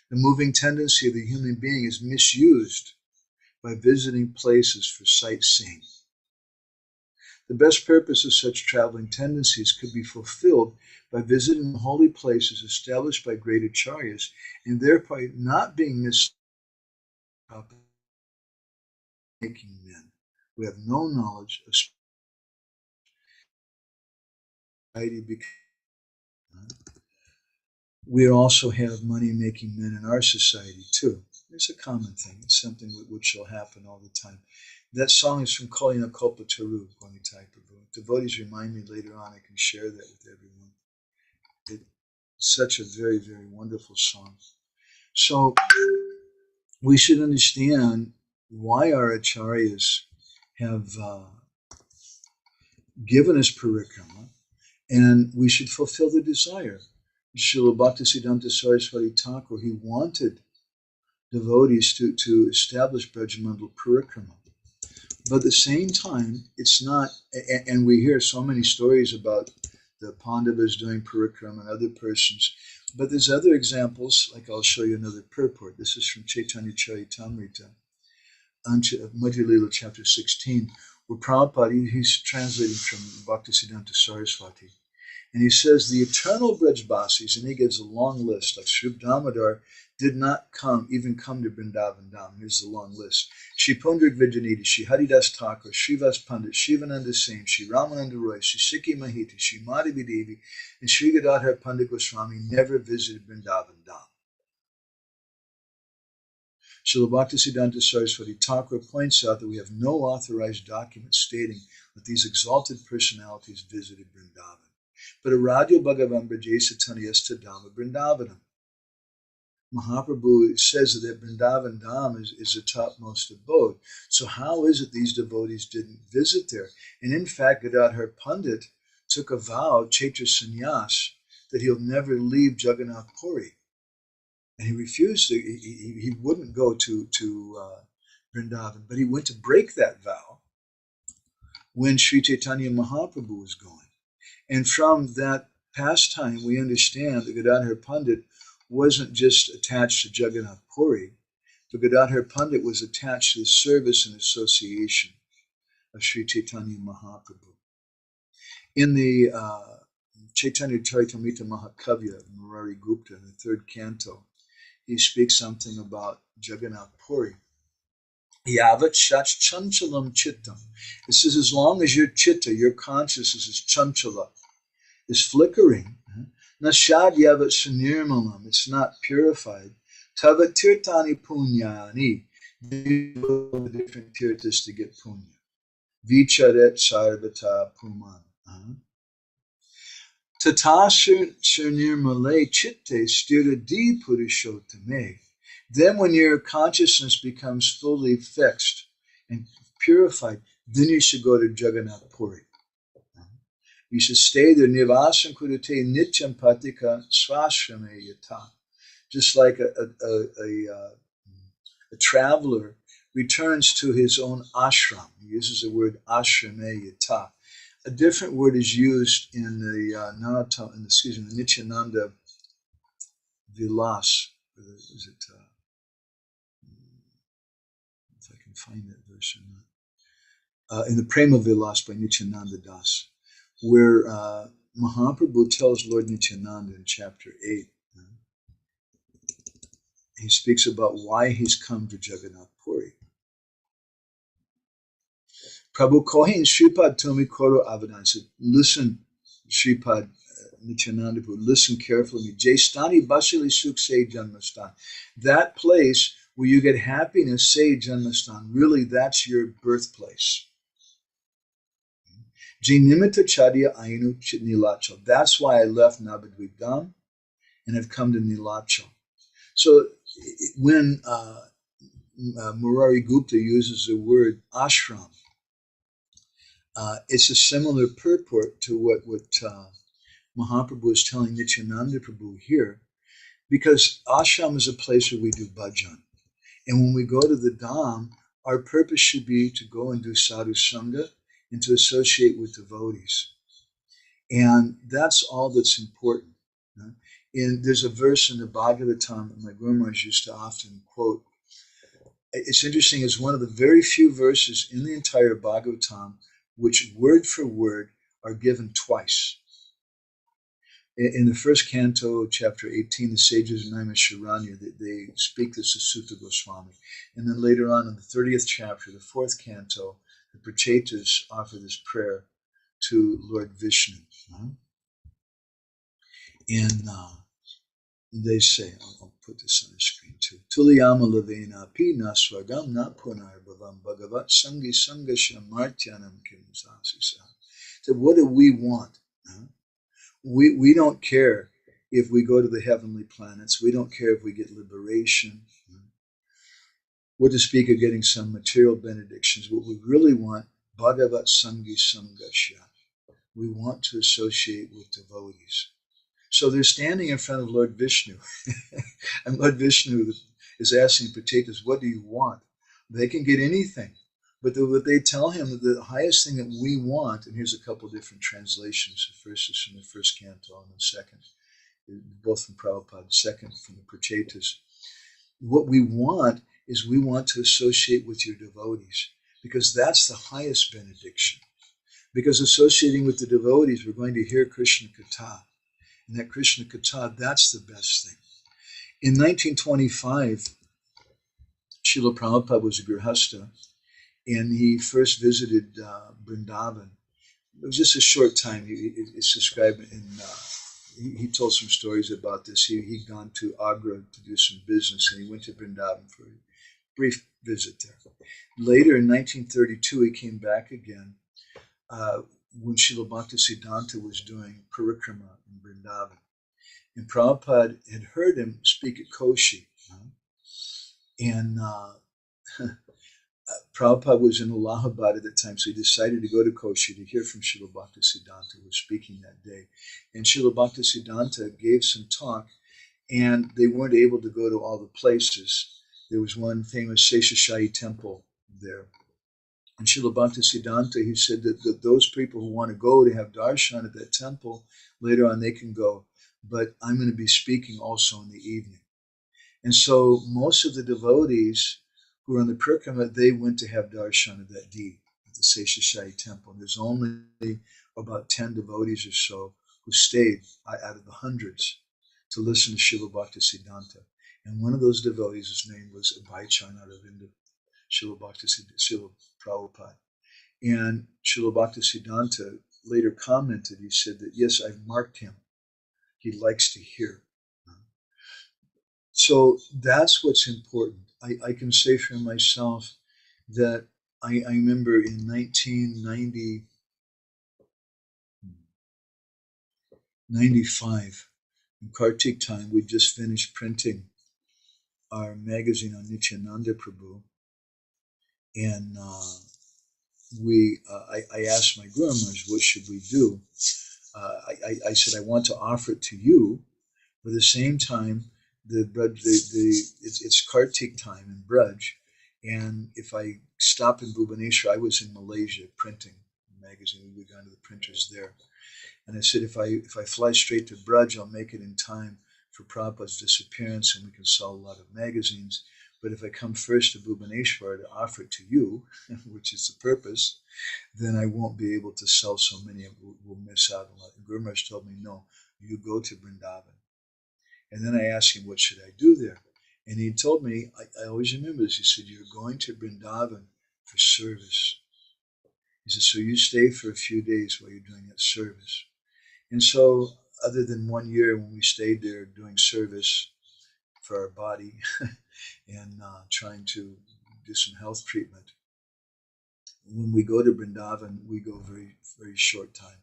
The moving tendency of the human being is misused by visiting places for sightseeing. The best purpose of such traveling tendencies could be fulfilled by visiting the holy places established by great acaryas and thereby not being misled by making men who have no knowledge of society. We also have money-making men in our society too. It's a common thing. It's something which will happen all the time. That song is from Kalina Kalpataru, Gwanitai Prabhu. Devotees remind me later on, I can share that with everyone. It's such a very, very wonderful song. So we should understand why our acaryas have given us parikrama, and we should fulfill the desire. Srila Bhaktisiddhanta Saraswati Thakur, he wanted devotees to establish Brajamandal Parikrama. But at the same time, it's not, and we hear so many stories about the Pandavas doing Parikrama and other persons, but there's other examples, like I'll show you another purport. This is from Chaitanya Charitamrita, Madhya Lila chapter 16, where Prabhupada, he's translating from Bhaktisiddhanta Saraswati. And he says the eternal Brajbasis, and he gives a long list, like Sri Damodar did not even come to Vrindavan Dham. Here's the long list. Shri Pundrik Vijayanidhi, Shri Haridas Thakur, Srivas Pandit, Shivananda Singh, Shri Ramananda Roy, Shri Sikhi Mahiti, Shri Madhavi Devi, and Shri Gadadhar Pandit Goswami never visited Vrindavan Dham. Srila Bhaktisiddhanta Saraswati Thakur points out that we have no authorized document stating that these exalted personalities visited Vrindavan. But Aradhya Bhagavan Brajesa Taniyasta Dhamma Vrindavanam. Mahaprabhu says that Vrindavan Dham is the topmost abode. So how is it these devotees didn't visit there? And in fact, Gadadhar Pandit took a vow, Chaitra Sannyas, that he'll never leave Jagannath Puri. And he refused to, he wouldn't go to Vrindavan, but he went to break that vow when Sri Chaitanya Mahaprabhu was going. And from that pastime, we understand that Gadadhar Pandit wasn't just attached to Jagannath Puri, but Gadadhar Pandit was attached to the service and association of Sri Chaitanya Mahaprabhu. In the Chaitanya Charitamrita Mahakavya of Murari Gupta, in the third canto, he speaks something about Jagannath Puri. Yavat shach chanchalam chittam. It says, as long as your chitta, your consciousness is chanchala, is flickering, nashad yavat sunirmalam, it's not purified, tavat tirtani punyani, the different tirtas to get punya. Vicharet sarvata puman. Tata nirmale chitte stiradi purushotame. Then when your consciousness becomes fully fixed and purified, then you should go to Jagannath Puri. You should stay there. Nivasan kurute nityam patika swashrame yata. Just like a traveler returns to his own ashram. He uses the word ashrame yata. A different word is used in the Narottam, the Nityananda Vilas. Is it? If I can find that verse or not. In the Prema-Vilas by Nityananda Das, where Mahaprabhu tells Lord Nityananda in chapter 8, he speaks about why he's come to Jagannath Puri. Prabhu Kohin Sripad Tomi Koro Avadan said, listen, Sripad Nityananda Prabhu, listen carefully. Jaistani Basili Suk Se Janmastan. That place where you get happiness, Se Janmastan, really that's your birthplace. Jinimita Chadya Ainu Nilachal. That's why I left Nabadwip Dham and have come to Nilachal. So when Murari Gupta uses the word ashram, it's a similar purport to what Mahaprabhu is telling Nityananda Prabhu here, because ashram is a place where we do bhajan. And when we go to the Dham, our purpose should be to go and do sadhu sangha and to associate with devotees. And that's all that's important. And there's a verse in the Bhagavatam that my Guru Maharaj used to often quote. It's interesting, it's one of the very few verses in the entire Bhagavatam which word for word are given twice. In the first canto, chapter 18, the sages of Naimisharanya, they speak this to Sutta Goswami. And then later on in the 30th chapter, the fourth canto, the Prachetas offer this prayer to Lord Vishnu. And they say, I'll put this on the screen too. Tuliyama lavena pi nasvagam na punar bhavam bhagavat sangi sangasha martyanam kimsasisa. So what do we want? We don't care if we go to the heavenly planets. We don't care if we get liberation. What to speak of getting some material benedictions. What we really want, Bhagavat Sangi Sangasha. We want to associate with devotees. So they're standing in front of Lord Vishnu. And Lord Vishnu is asking Prachetas, what do you want? They can get anything. But what they tell him, the highest thing that we want, and here's a couple different translations. The first is from the first canto, and the second, both from Prabhupada, the second from the Prachetas. What we want is we want to associate with your devotees, because that's the highest benediction. Because associating with the devotees, we're going to hear Krishna Katha. And that Krishna Katha, that's the best thing. In 1925, Srila Prabhupada was a Grihastha, and he first visited Vrindavan. It was just a short time. It's described in, he told some stories about this. He'd gone to Agra to do some business, and he went to Vrindavan for a brief visit there. Later, in 1932, he came back again when Srila Bhaktisiddhanta was doing Parikrama in Vrindavan. And Prabhupada had heard him speak at Koshi. And Prabhupada was in Allahabad at that time, so he decided to go to Koshi to hear from Srila Bhaktisiddhanta, who was speaking that day. And Srila Bhaktisiddhanta gave some talk, and they weren't able to go to all the places. There was one famous Seshashayi temple there. And Srila Bhaktisiddhanta, he said that those people who want to go to have darshan at that temple, later on they can go. But I'm going to be speaking also in the evening. And so most of the devotees who were on the Parikrama, they went to have darshan at that day at the Seshashayi temple. And there's only about 10 devotees or so who stayed out of the hundreds to listen to Srila Bhaktisiddhanta. And one of those devotees, his name was Abhayachan Aravinda, Srila Prabhupada. And Srila Bhaktisiddhanta later commented, he said that, yes, I've marked him. He likes to hear. So that's what's important. I can say for myself that I remember in 1995, in Kartik time, we just finished printing our magazine on Nityananda Prabhu. And I asked my Guru Maharaj, what should we do? I said, I want to offer it to you, but at the same time, it's Kartik time in Braj, and if I stop in Bhubaneswar, I was in Malaysia printing the magazine. We'd gone to the printers there, and I said, if I fly straight to Braj, I'll make it in time for Prabhupada's disappearance, and we can sell a lot of magazines. But if I come first to Bhubaneswar to offer it to you, which is the purpose, then I won't be able to sell so many. We'll miss out a lot. And Guru Maharaj told me, no, you go to Vrindavan. And then I asked him, what should I do there? And he told me, I always remember this, he said, you're going to Vrindavan for service. He said, so you stay for a few days while you're doing that service. And so, other than 1 year when we stayed there doing service for our body and trying to do some health treatment, when we go to Vrindavan, we go very, very short time.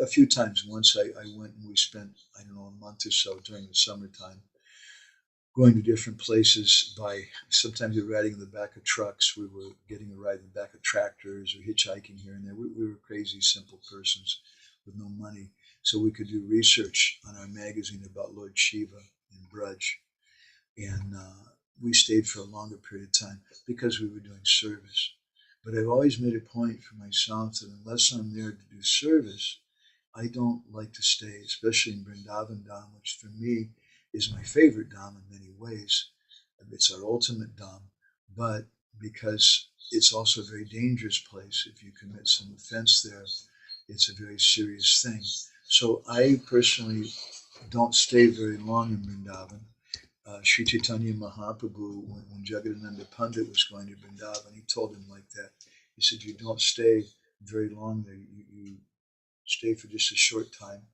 A few times. Once I went and we spent, I don't know, a month or so during the summertime, going to different places by, sometimes we were riding in the back of trucks, we were getting a ride in the back of tractors or hitchhiking here and there. We were crazy, simple persons with no money. So we could do research on our magazine about Lord Shiva and Braj. And we stayed for a longer period of time because we were doing service. But I've always made a point for myself that unless I'm there to do service, I don't like to stay, especially in Vrindavan Dham, which for me is my favorite Dham in many ways. It's our ultimate Dham, but because it's also a very dangerous place. If you commit some offense there, it's a very serious thing. So I personally don't stay very long in Vrindavan. Sri Chaitanya Mahaprabhu, when Jagadananda Pandit was going to Vrindavan, he told him like that. He said, you don't stay very long there. You stay for just a short time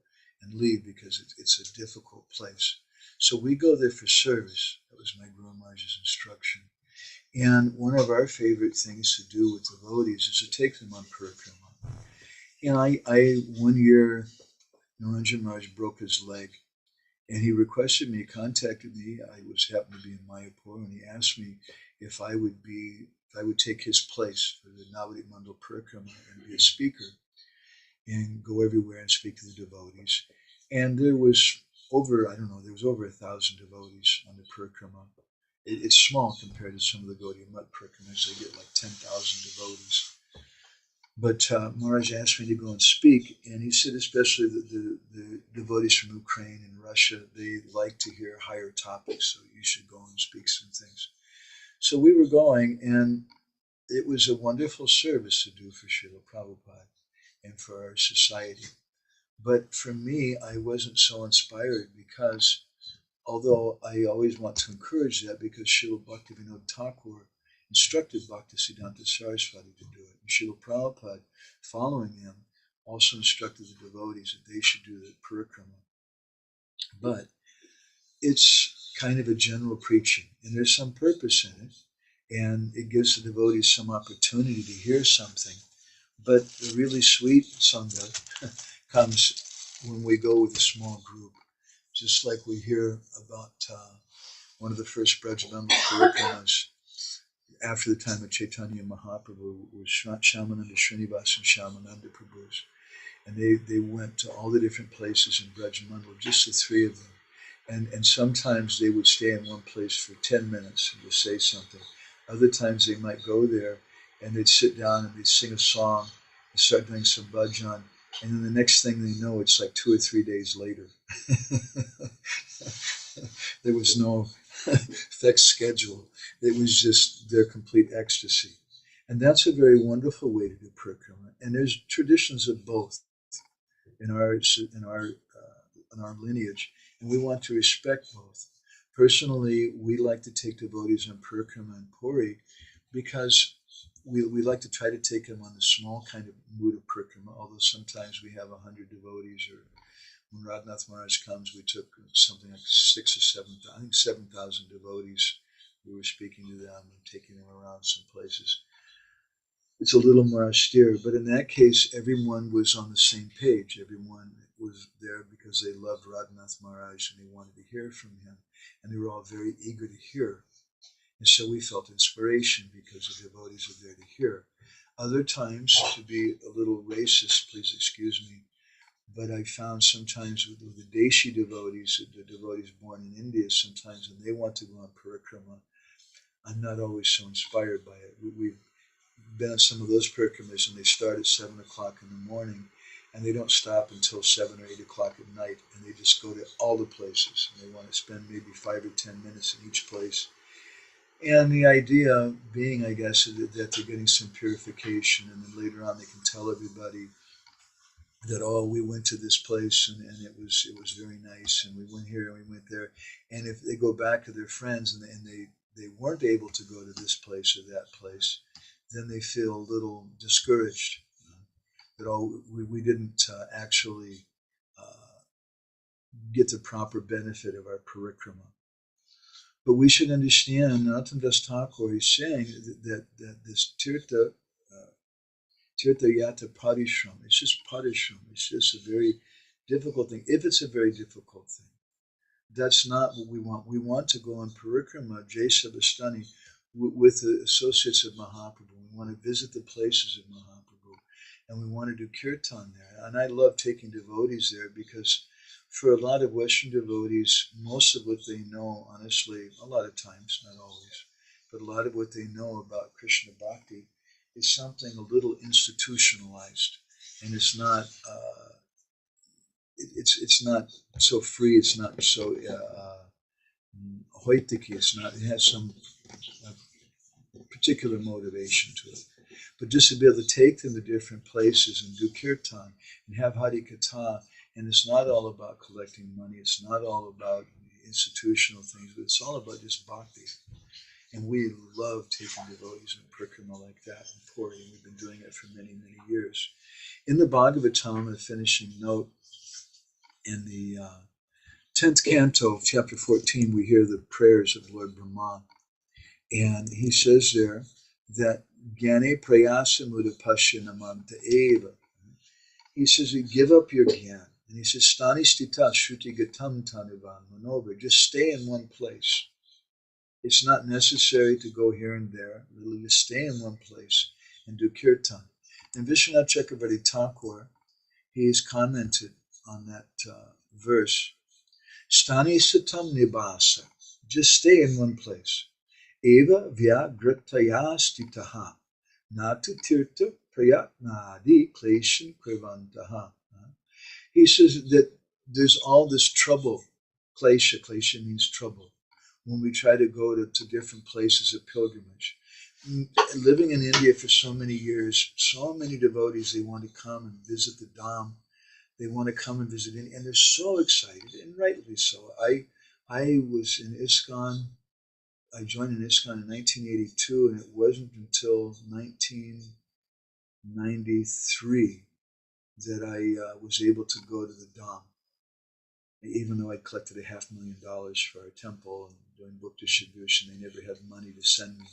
and leave because it's a difficult place. So we go there for service. That was my Guru Maharaj's instruction. And one of our favorite things to do with devotees is to take them on parikrama. And I 1 year, Narendra Maharaj broke his leg. And he requested me, contacted me. I happened to be in Mayapur, and he asked me if I would take his place for the Nabadwip Mandala Parikrama and be a speaker and go everywhere and speak to the devotees. And there was over 1,000 devotees on the Parikrama. It's small compared to some of the Gaudiya Math Parikramas. They get like 10,000 devotees. But Maharaj asked me to go and speak, and he said especially the devotees from Ukraine and Russia, they like to hear higher topics, so you should go and speak some things. So we were going, and it was a wonderful service to do for Srila Prabhupada and for our society. But for me, I wasn't so inspired because, although I always want to encourage that, because Srila Bhaktivinode Thakur instructed Bhaktisiddhanta Saraswati to do it. And Srila Prabhupada, following him, also instructed the devotees that they should do the parikrama. But it's kind of a general preaching, and there's some purpose in it, and it gives the devotees some opportunity to hear something. But the really sweet sangha comes when we go with a small group, just like we hear about one of the first Brajabamba Parikramas after the time of Chaitanya Mahaprabhu was Shyamananda Srinivas and Shyamananda Prabhus. And they went to all the different places in Brajamandala, just the three of them. And sometimes they would stay in one place for 10 minutes and just say something. Other times they might go there and they'd sit down and they'd sing a song and start doing some bhajan. And then the next thing they know, it's like 2 or 3 days later. There was no fixed schedule. It was just their complete ecstasy. And that's a very wonderful way to do parikrama. And there's traditions of both in our lineage, and we want to respect both. Personally, we like to take devotees on parikrama and puri because we like to try to take them on the small kind of mood of parikrama, although sometimes we have 100 devotees, or when Radhanath Maharaj comes, we took something like 7,000 devotees. We were speaking to them and taking them around some places. It's a little more austere, but in that case, everyone was on the same page. Everyone was there because they loved Radhanath Maharaj and they wanted to hear from him. And they were all very eager to hear. And so we felt inspiration because the devotees are there to hear. Other times, to be a little racist, please excuse me, but I found sometimes with the Deshi devotees, the devotees born in India, sometimes when they want to go on parikrama, I'm not always so inspired by it. We've been on some of those parikramas and they start at 7 o'clock in the morning and they don't stop until 7 or 8 o'clock at night, and they just go to all the places and they want to spend maybe 5 or 10 minutes in each place. And the idea being, I guess, that they're getting some purification, and then later on they can tell everybody that, oh, we went to this place and it was very nice, and we went here and we went there. And if they go back to their friends and they weren't able to go to this place or that place, then they feel a little discouraged. that we didn't actually get the proper benefit of our parikrama. But we should understand, Narottam Das Thakur is saying that this Tirtha-yatra parishram, it's just parishram, it's just a very difficult thing. If it's a very difficult thing, that's not what we want. We want to go on parikrama, Jai-sabastani, with the associates of Mahaprabhu. We want to visit the places of Mahaprabhu, and we want to do kirtan there. And I love taking devotees there because for a lot of Western devotees, most of what they know, honestly, a lot of times, not always, but a lot of what they know about Krishna Bhakti is something a little institutionalized, and it's not it's not so free, it's not so hoitiki, it has some particular motivation to it. But just to be able to take them to different places and do kirtan and have Hari Katha, and it's not all about collecting money, it's not all about institutional things, but it's all about just bhakti. And we love taking devotees in parikrama like that in Puri, and we've been doing it for many, many years. In the Bhagavatam, the finishing note, in the 10th canto, chapter 14, we hear the prayers of Lord Brahma. And he says there that Gyane prayasa mudapashya namanta eva. He says, you give up your gyan. And he says, Stani stita shruti gatam tanivan manover. Just stay in one place. It's not necessary to go here and there. Really, just stay in one place and do kirtan. And Vishwanath Chakravarti Thakur, he has commented on that verse. Stani satam nibasa. Just stay in one place. Eva vyagrataya stitaha. Natu tirtha prayatnadi kleshan krivantaha. He says that there's all this trouble. Klesha means trouble. When we try to go to different places of pilgrimage. Living in India for so many years, so many devotees, they want to come and visit the Dham. They want to come and visit India, and they're so excited, and rightly so. I was in ISKCON. I joined in ISKCON in 1982, and it wasn't until 1993 that I was able to go to the Dham. Even though I collected $500,000 for our temple and doing book distribution, they never had money to send me.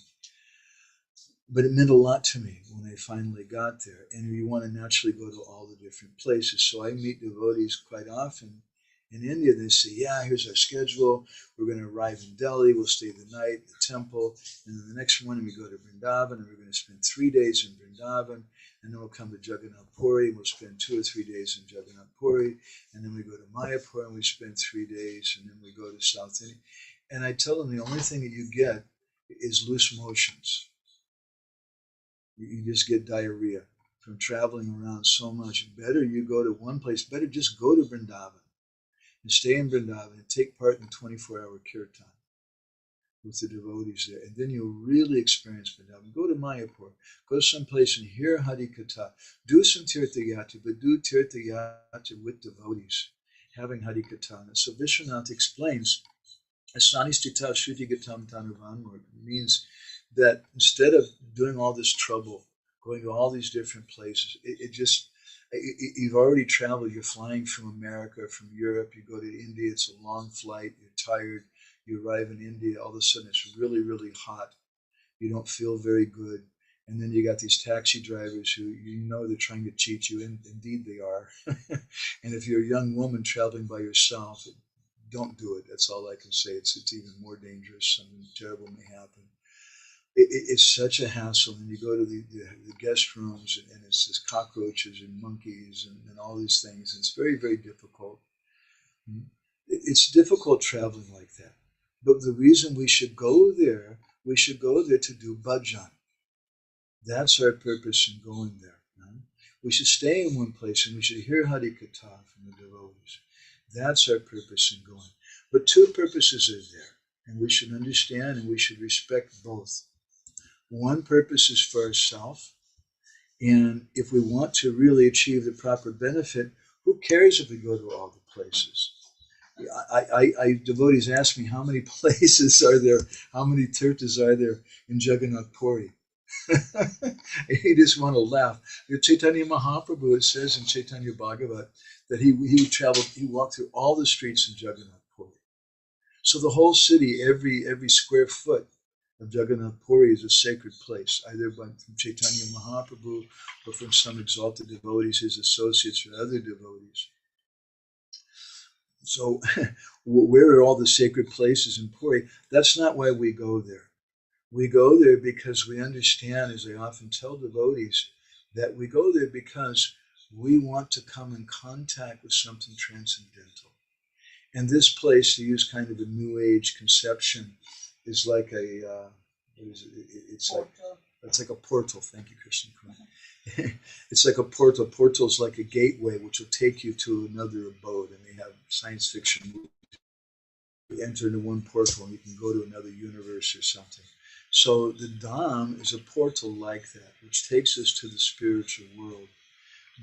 But it meant a lot to me when I finally got there. And you want to naturally go to all the different places. So I meet devotees quite often in India. They say, yeah, here's our schedule. We're going to arrive in Delhi. We'll stay the night at the temple. And then the next morning we go to Vrindavan, and we're going to spend 3 days in Vrindavan. And then we'll come to Jagannath Puri. We'll spend 2 or 3 days in Jagannath Puri. And then we go to Mayapur and we spend 3 days. And then we go to South India. And I tell them the only thing that you get is loose motions. You just get diarrhea from traveling around so much. Better you go to one place. Better just go to Vrindavan and stay in Vrindavan and take part in the 24-hour kirtan with the devotees there. And then you'll really experience Vrindavan. Go to Mayapur. Go someplace and hear Hari Katha. Do some Tirtha-yatra, but do Tirtha-yatra with devotees, having Hari Katha. So Vishwanath explains, Asani Stita Shruti Gatam Tanuvan means that instead of doing all this trouble, going to all these different places, you've already traveled. You're flying from America, from Europe, you go to India, it's a long flight, you're tired, you arrive in India, all of a sudden it's really, really hot. You don't feel very good. And then you got these taxi drivers who they're trying to cheat you, and indeed they are. And if you're a young woman traveling by yourself, don't do it. That's all I can say. It's even more dangerous. Something terrible may happen. It's such a hassle. And you go to the guest rooms, and it's just cockroaches and monkeys and all these things. It's very, very difficult. It's difficult traveling like that. But the reason we should go there to do bhajan. That's our purpose in going there. We should stay in one place, and we should hear Hari Katha from the devotees. That's our purpose in going. But two purposes are there, and we should understand and we should respect both. One purpose is for ourselves, and if we want to really achieve the proper benefit, who cares if we go to all the places? Devotees ask me, how many places are there, how many tirthas are there in Jagannath Puri? He just want to laugh. Chaitanya Mahaprabhu, it says in Chaitanya Bhagavat that he walked through all the streets in Jagannath Puri. So the whole city, every square foot of Jagannath Puri is a sacred place, either from Chaitanya Mahaprabhu or from some exalted devotees, his associates or other devotees. So where are all the sacred places in Puri? That's not why we go there. We go there because we understand, as I often tell devotees, that we go there because we want to come in contact with something transcendental. And this place, to use kind of a New Age conception, is like a it's like a portal. Thank you, Krishna. It's like a portal. Portal is like a gateway, which will take you to another abode. And they have science fiction movies. You enter into one portal and you can go to another universe or something. So the Dham is a portal like that, which takes us to the spiritual world.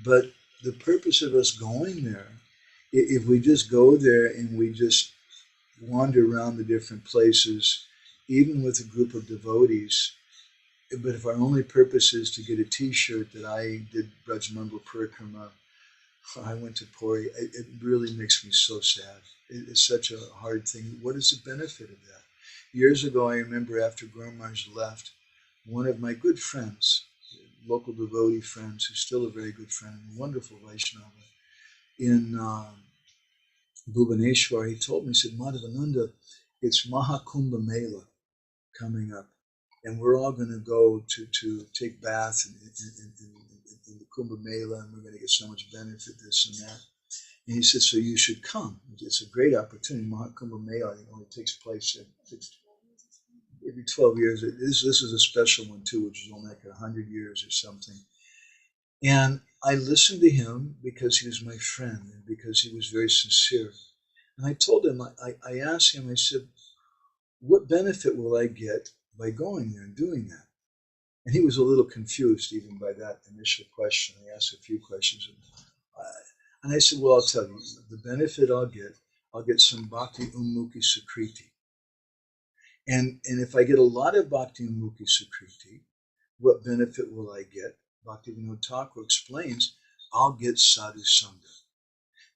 But the purpose of us going there, if we just go there and we just wander around the different places, even with a group of devotees, but if our only purpose is to get a t-shirt that I did Braj Mandala Parikrama, I went to Puri, it really makes me so sad. It's such a hard thing. What is the benefit of that? Years ago, I remember after Guru Maharaj left, one of my good friends, local devotee friends, who's still a very good friend, and a wonderful Vaishnava, in Bhubaneswar, he told me, he said, Madhavananda, it's Mahakumbha Mela coming up, and we're all going to go to take bath in the Kumbh Mela, and we're going to get so much benefit, this and that. And he said, so you should come. It's a great opportunity. Mahakumbh Mela, I think, only takes place every 12 years. This is a special one too, which is only like 100 years or something. And I listened to him because he was my friend and because he was very sincere. And I told him, I asked him, I said, what benefit will I get by going there and doing that? And he was a little confused even by that initial question. I asked a few questions. And I said, well, I'll tell you, the benefit I'll get some Bhakti Unmukhi Sukriti. And if I get a lot of Bhakti Unmukhi Sukriti, what benefit will I get? Bhaktivinoda Thakur explains, I'll get Sadhu Sangha.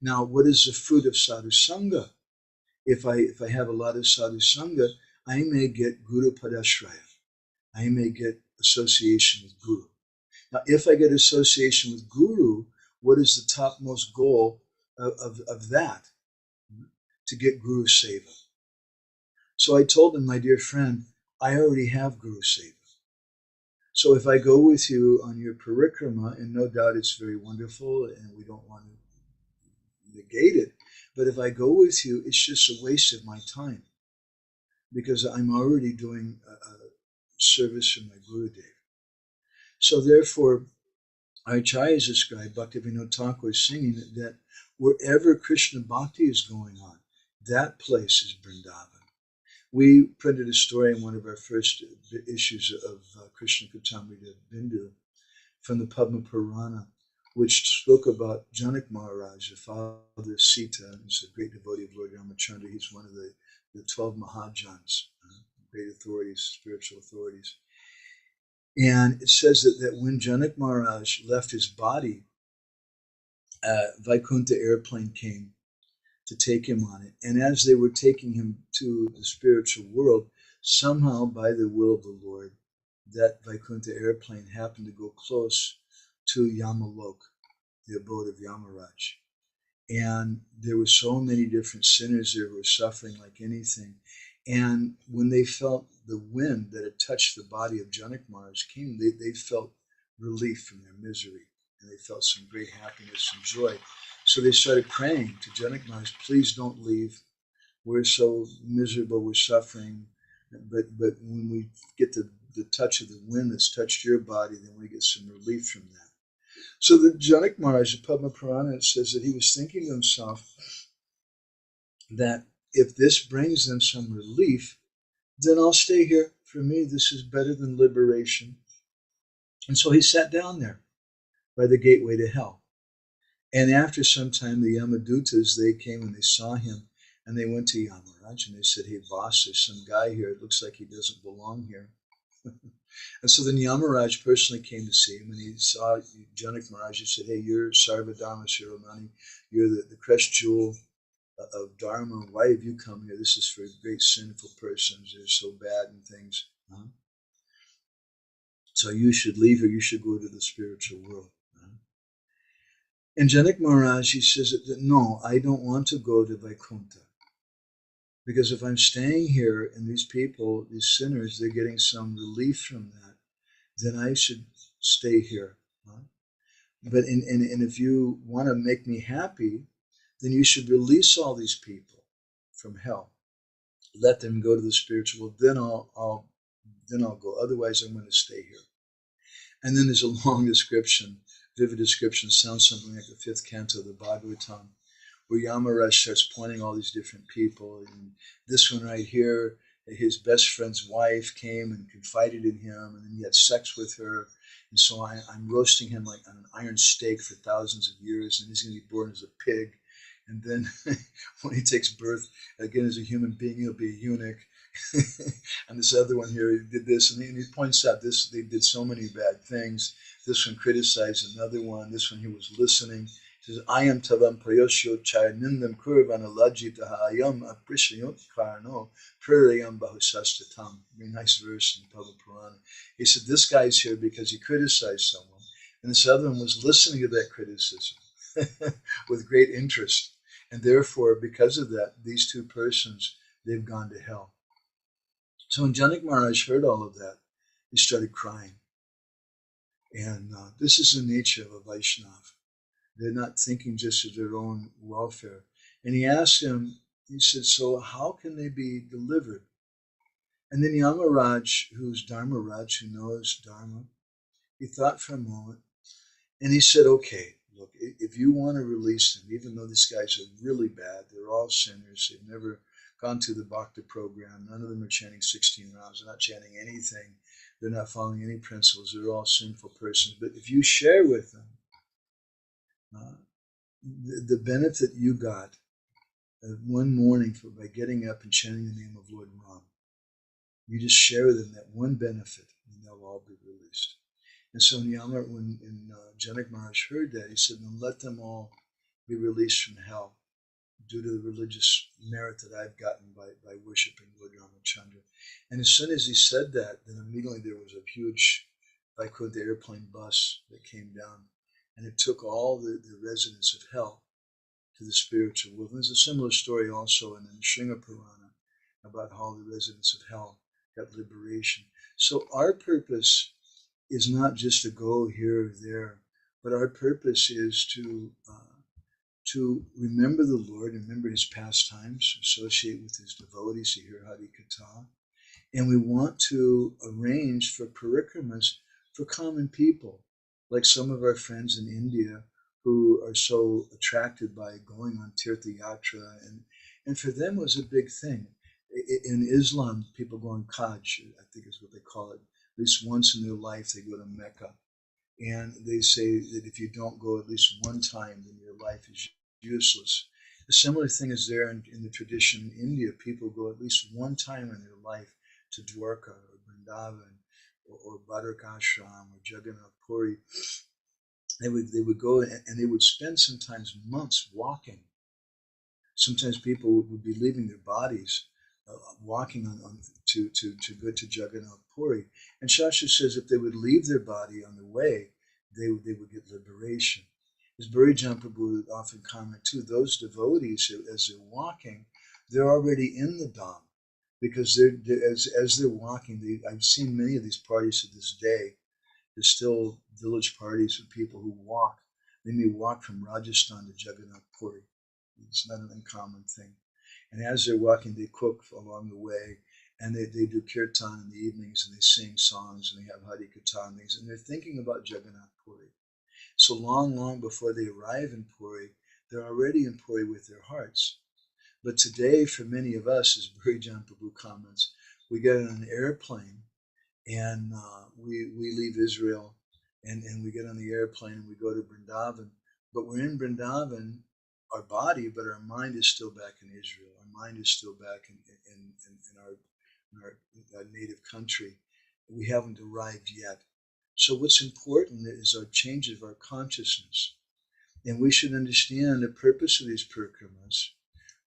Now, what is the fruit of Sadhu Sangha? If I have a lot of Sadhu Sangha, I may get Guru Padashraya. I may get association with Guru. Now, if I get association with Guru, what is the topmost goal of that? To get Guru Seva. So I told him, my dear friend, I already have Guru Seva. So if I go with you on your parikrama, and no doubt it's very wonderful and we don't want to negate it, but if I go with you, it's just a waste of my time because I'm already doing a service for my Gurudev. So therefore, our acaryas describe, Bhaktivinoda Thakur is singing that wherever Krishna Bhakti is going on, that place is Vrindavan. We printed a story in one of our first issues of Krishna Katamrita Bindu from the Padma Purana, which spoke about Janak Maharaj, the father of Sita. He's a great devotee of Lord Ramachandra. He's one of the 12 Mahajans, great authorities, spiritual authorities. And it says that when Janak Maharaj left his body, Vaikuntha airplane came to take him on it. And as they were taking him to the spiritual world, somehow by the will of the Lord, that Vaikuntha airplane happened to go close to Yamalok, the abode of Yamaraj. And there were so many different sinners there who were suffering like anything. And when they felt the wind that had touched the body of Janak Maharaj came, they felt relief from their misery. And they felt some great happiness and joy. So they started praying to Janak Maharaj, please don't leave. We're so miserable, we're suffering. But when we get the touch of the wind that's touched your body, then we get some relief from that. So the Janak Maharaj, the Padma Purana, says that he was thinking to himself that if this brings them some relief, then I'll stay here. For me, this is better than liberation. And so he sat down there by the gateway to hell. And after some time, the Yamadutas, they came and they saw him, and they went to Yamaraj, and they said, hey, boss, there's some guy here. It looks like he doesn't belong here. And so then Yamaraj personally came to see him, and he saw Janak Maharaj. He said, hey, you're Sarva Dharma Shiromani, you're the crest jewel of Dharma. Why have you come here? This is for great sinful persons. They're so bad and things. So you should leave here. You should go to the spiritual world. And Janak Maharaj, he says that no, I don't want to go to Vaikuntha. Because if I'm staying here and these people, these sinners, they're getting some relief from that, then I should stay here. But and if you want to make me happy, then you should release all these people from hell. Let them go to the spiritual world. Then I'll go. Otherwise, I'm going to stay here. And then there's a long description, vivid description. Sounds something like the 5th canto of the Bhagavatam, where Yamaraj starts pointing all these different people. And this one right here, his best friend's wife came and confided in him, and then he had sex with her. And so I'm roasting him like on an iron stake for thousands of years, and he's going to be born as a pig. And then when he takes birth, again, as a human being, he'll be a eunuch. And this other one here, he did this, and he points out this, they did so many bad things. This one criticized another one. This one, he was listening. He says, I am tavam prayosyo chayanindam kurvana lajitaha ayam aprishayot karno prarayam bahusastatam. Very nice verse in Prabhupada Purana. He said, this guy's here because he criticized someone, and this other one was listening to that criticism with great interest. And therefore, because of that, these two persons, they've gone to hell. So when Janak Maharaj heard all of that, he started crying. And this is the nature of a Vaishnava. They're not thinking just of their own welfare. And he asked him, he said, so how can they be delivered? And then Yamaraj, who's Dharma Raj, who knows Dharma, he thought for a moment, and he said, okay, look, if you want to release them, even though these guys are really bad, they're all sinners, they've never gone through the Bhakti program, none of them are chanting 16 rounds, they're not chanting anything, they're not following any principles, they're all sinful persons. But if you share with them the benefit you got one morning by getting up and chanting the name of Lord Ram, you just share with them that one benefit, and they'll all be released. And so when Janak Maharaj heard that, he said, then let them all be released from hell due to the religious merit that I've gotten by worshiping Lord Ramachandra. And as soon as he said that, then immediately there was a huge Vaikuntha airplane bus that came down, and it took all the residents of hell to the spiritual world. And there's a similar story also in the Sringa Purana about how the residents of hell got liberation. So our purpose is not just to go here or there, but our purpose is to remember the Lord, remember his pastimes, associate with his devotees, to hear Hari Katha. And we want to arrange for parikramas for common people, like some of our friends in India who are so attracted by going on Tirtha-yatra. And for them it was a big thing. In Islam, people go on Hajj, I think is what they call it. At least once in their life, they go to Mecca. And they say that if you don't go at least one time, then your life is useless. A similar thing is there in the tradition in India. People go at least one time in their life to Dwarka or Vrindavan or Badarakashram or Jagannath Puri. They would go and they would spend sometimes months walking. Sometimes people would be leaving their bodies, walking to go to Jagannath Puri. And Shastra says if they would leave their body on the way, they would get liberation. As Burijan Prabhu would often comment too, those devotees, as they're walking, they're already in the Dham. Because as they're walking, I've seen many of these parties to this day. There's still village parties of people who walk. They may walk from Rajasthan to Jagannath Puri. It's not an uncommon thing. And as they're walking, they cook along the way, and they do kirtan in the evenings, and they sing songs, and they have Hari Katha and things, and they're thinking about Jagannath Puri. So long before they arrive in Puri, they're already in Puri with their hearts. But today, for many of us, as Burijan Prabhu comments, we get on an airplane, and we leave Israel, and we get on the airplane, and we go to Vrindavan. But we're in Vrindavan, our body, but our mind is still back in Israel. Our mind is still back in our native country. We haven't arrived yet. So what's important is our change of our consciousness. And we should understand the purpose of these parikramas.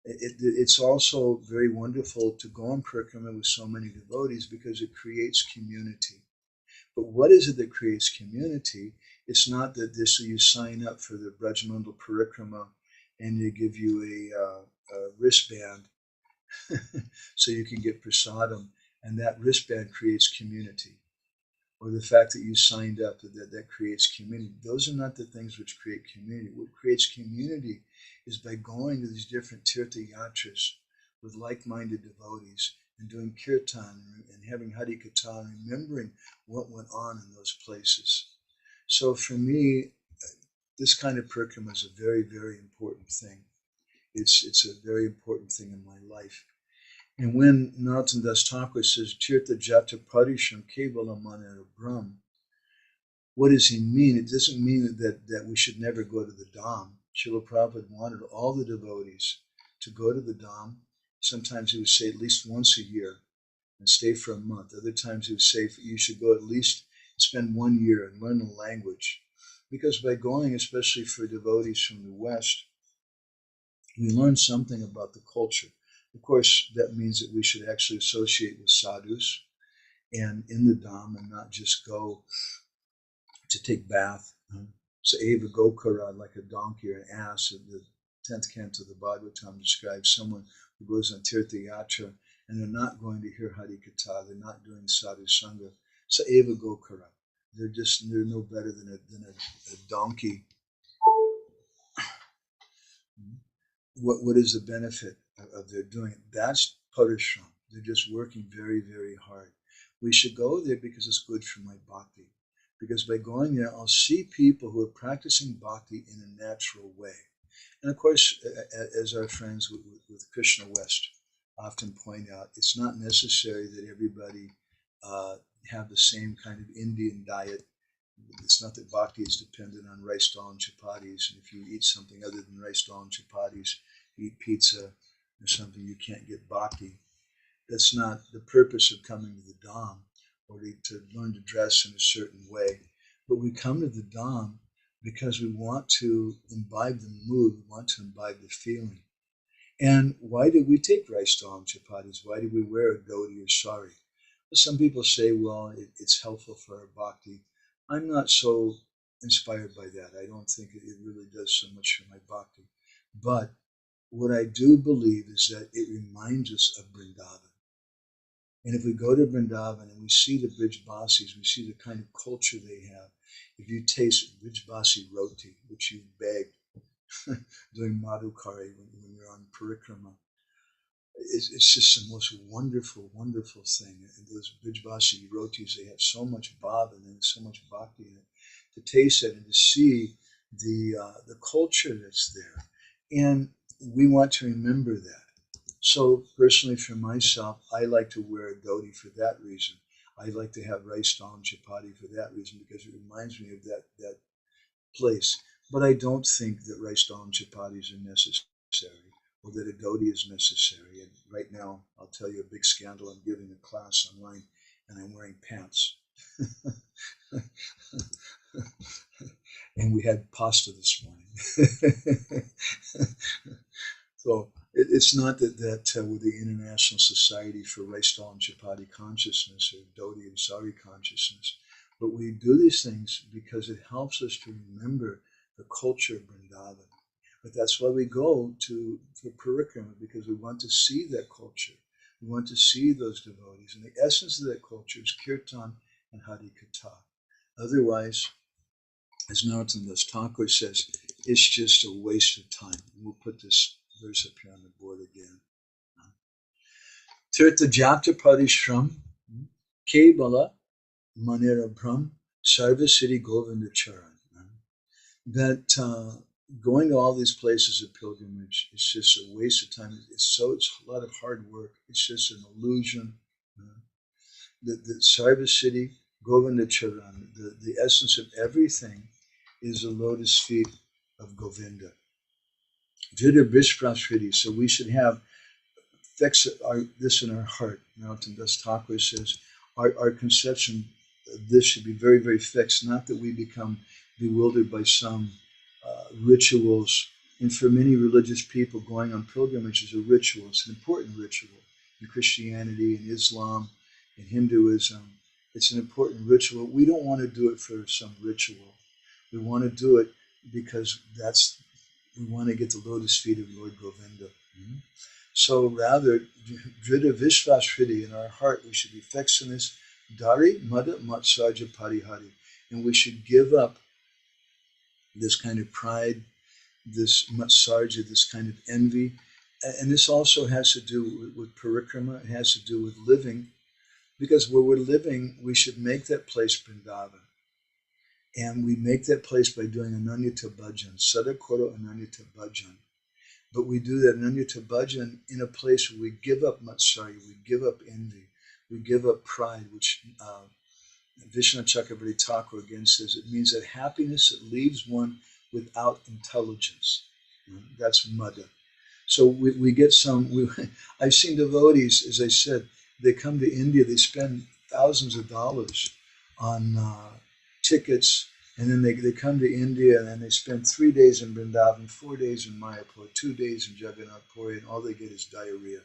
It's also very wonderful to go on parikrama with so many devotees because it creates community. But what is it that creates community? It's not that you sign up for the Braj Mandal Parikrama and they give you a wristband so you can get prasadam, and that wristband creates community. Or the fact that you signed up, that creates community. Those are not the things which create community. What creates community is by going to these different Tirtha-yatras with like-minded devotees and doing kirtan and having Hari Katha and remembering what went on in those places. So for me, this kind of parikrama is a very, very important thing. It's a very important thing in my life. And when Narottam Thakur says, Tirtha-yatra parishram kevala manera brahm, what does he mean? It doesn't mean that we should never go to the Dham. Srila Prabhupada wanted all the devotees to go to the Dham. Sometimes he would say at least once a year and stay for a month. Other times he would say you should go at least spend 1 year and learn the language. Because by going, especially for devotees from the West, we learn something about the culture. Of course, that means that we should actually associate with sadhus and in the Dham and not just go to take bath. So Eva Gokara, like a donkey or an ass, the 10th canto of the Bhagavatam describes someone who goes on Tirtha-yatra and they're not going to hear Hari Katha, they're not doing sadhu sangha. So Eva Gokara, they're no better than a donkey. What is the benefit of their doing it? That's parishram. They're just working very, very hard. We should go there because it's good for my bhakti. Because by going there, I'll see people who are practicing bhakti in a natural way. And of course, as our friends with Krishna West often point out, it's not necessary that everybody have the same kind of Indian diet. It's not that bhakti is dependent on rice dal and chapatis, and if you eat something other than rice dal and chapatis, eat pizza or something, you can't get bhakti. That's not the purpose of coming to the Dham, or to learn to dress in a certain way. But we come to the Dham because we want to imbibe the mood, we want to imbibe the feeling. And why do we take rice dal and chapatis? Why do we wear a dhoti or sari? Well, some people say, well, it's helpful for our bhakti. I'm not so inspired by that. I don't think it really does so much for my bhakti. But what I do believe is that it reminds us of Vrindavan. And if we go to Vrindavan and we see the Brijbasis, we see the kind of culture they have. If you taste Brijbasi roti, which you beg doing Madhukari when you're on Parikrama, it's just the most wonderful, wonderful thing. And those Brijbasi rotis, they have so much bhav in it, so much bhakti in it. To taste it and to see the culture that's there. And we want to remember that. So personally for myself, I like to wear a dhoti for that reason. I like to have rice dal and chapati for that reason, because it reminds me of that place. But I don't think that rice dal and chapatis are necessary, or that a dhoti is necessary. And right now, I'll tell you a big scandal. I'm giving a class online and I'm wearing pants. And we had pasta this morning. So it's not that with the International Society for Rice Dal and Chapati Consciousness or Dhoti and Sari Consciousness, but we do these things because it helps us to remember the culture of Vrindavan. But that's why we go for Parikrama, because we want to see that culture. We want to see those devotees. And the essence of that culture is Kirtan and Hari Katha. Otherwise, as Narottam Thakur says, it's just a waste of time. And we'll put this verse up here on the board again. Tirtha-yatra parishram kevala manera brahm sarva siddhi govinda charan. That going to all these places of pilgrimage is just a waste of time. It's a lot of hard work. It's just an illusion. The sarva siddhi govinda charan, the essence of everything is the lotus feet of Govinda. Vidya Bishprashriti. So we should fix this in our heart. Narottam Thakur says, our conception of this should be very, very fixed, not that we become bewildered by some rituals. And for many religious people, going on pilgrimage is a ritual. It's an important ritual. In Christianity, in Islam, in Hinduism, it's an important ritual. We don't want to do it for some ritual. We want to do it because we want to get the lotus feet of Lord Govinda. Mm-hmm. So rather, Drita Vishvas Hridi, in our heart, we should be fixed in this Dari Mada Matsarja Parihari. And we should give up this kind of pride, this Matsarja, this kind of envy. And this also has to do with parikrama. It has to do with living. Because where we're living, we should make that place Vrindavan. And we make that place by doing Ananyata Bhajan, Sadakoro Ananyata Bhajan. But we do that Ananyata Bhajan in a place where we give up Matsarya, we give up envy, we give up pride, which Vishnu Chakravarti Thakur again says it means that happiness that leaves one without intelligence. That's mudda. So we get some, I've seen devotees, as I said, they come to India, they spend thousands of dollars on tickets, and then they come to India and then they spend 3 days in Vrindavan, 4 days in Mayapur, 2 days in Jagannath Puri, and all they get is diarrhea.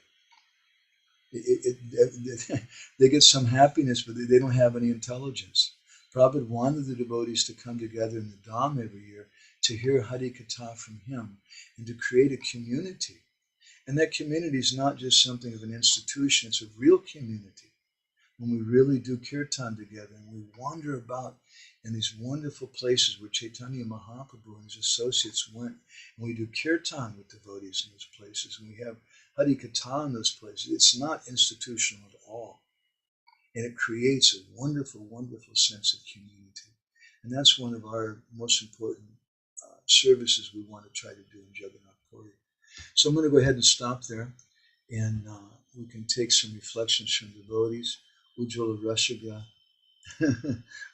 They get some happiness, but they don't have any intelligence. Prabhupada wanted the devotees to come together in the Dham every year to hear Hari Katha from him and to create a community. And that community is not just something of an institution, it's a real community. When we really do kirtan together and we wander about in these wonderful places where Chaitanya Mahaprabhu and his associates went, and we do kirtan with devotees in those places, and we have Hari Katha in those places, it's not institutional at all. And it creates a wonderful, wonderful sense of community. And that's one of our most important services we want to try to do in Jagannath Puri. So I'm going to go ahead and stop there, and we can take some reflections from devotees. Ujjwala Rashaga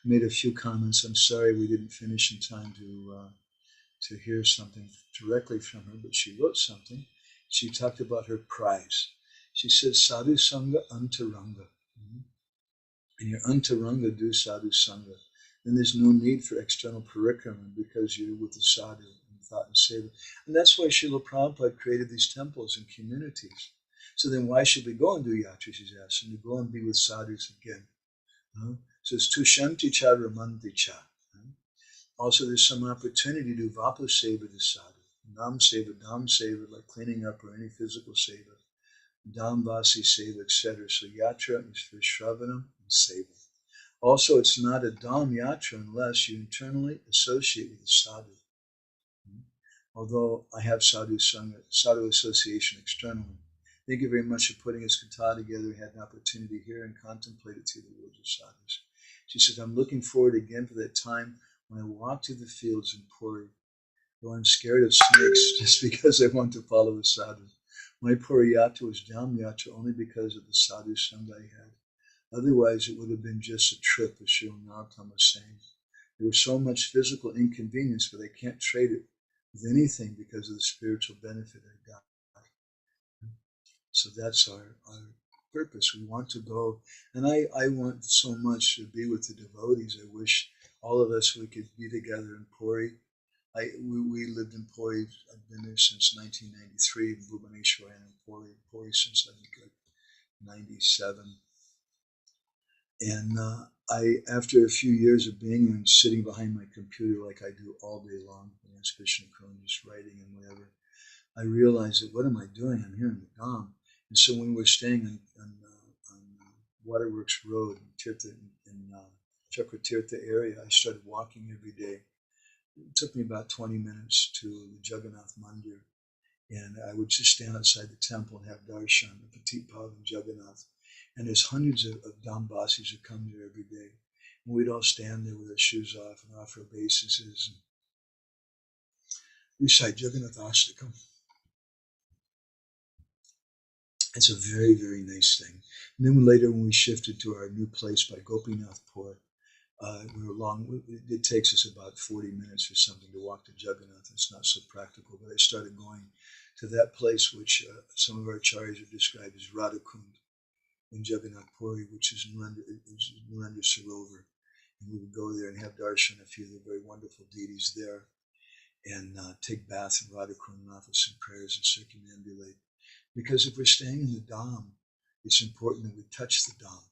made a few comments. I'm sorry we didn't finish in time to hear something directly from her, but she wrote something. She talked about her prize. She said, Sadhu Sangha Antaranga. And your Antaranga do Sadhu Sangha. Then there's no need for external parikrama because you're with the sadhu in thought and seva. And that's why Srila Prabhupada created these temples and communities. So then why should we go and do yatra, she's asking, to go and be with sadhus again? So it's Tushanti cha Ramanti cha. Also there's some opportunity to do Vapa Seva to sadhu. Nam Seva, like cleaning up or any physical seva. Dham Vasi Seva, etc. So yatra is for Shravanam and Seva. Also, it's not a Dham Yatra unless you internally associate with the sadhu. Although I have sadhu association externally. Thank you very much for putting his katha together. We had an opportunity here and contemplate it through the words of sadhus. She said, I'm looking forward again for that time when I walk through the fields in Puri, though I'm scared of snakes just because I want to follow the sadhu. My Puri Yatra was Dham Yatra only because of the sadhu sangha I had. Otherwise, it would have been just a trip, as Srila Narottam was saying. There was so much physical inconvenience, but I can't trade it with anything because of the spiritual benefit I got. So that's our purpose. We want to go, and I want so much to be with the devotees. I wish all of us, we could be together in Puri. We lived in Puri. I've been there since 1993, in Bhubaneswar, and in Puri since I think like 97. And after a few years of being there and sitting behind my computer like I do all day long, against Krishna Krone, just writing and whatever, I realized that what am I doing? I'm here in the Dham. And so when we're staying on Waterworks Road in Chakra Tirtha area, I started walking every day. It took me about 20 minutes to the Jagannath Mandir. And I would just stand outside the temple and have darshan, the Petit Pavan Jagannath. And there's hundreds of Dhambasis who come there every day. And we'd all stand there with our shoes off and offer obeisances and recite Jagannath Astakam. It's a very, very nice thing. And then later when we shifted to our new place by Gopinath Pur, it takes us about 40 minutes or something to walk to Jagannath. It's not so practical, but I started going to that place which some of our acaryas have described as Radhakund. in Jagannath Puri, which is Narendra Sarovar. And we would go there and have darshan a few of the very wonderful deities there, and take baths in Radha Krunamathas and prayers and circumambulate. Because if we're staying in the Dham, it's important that we touch the Dham.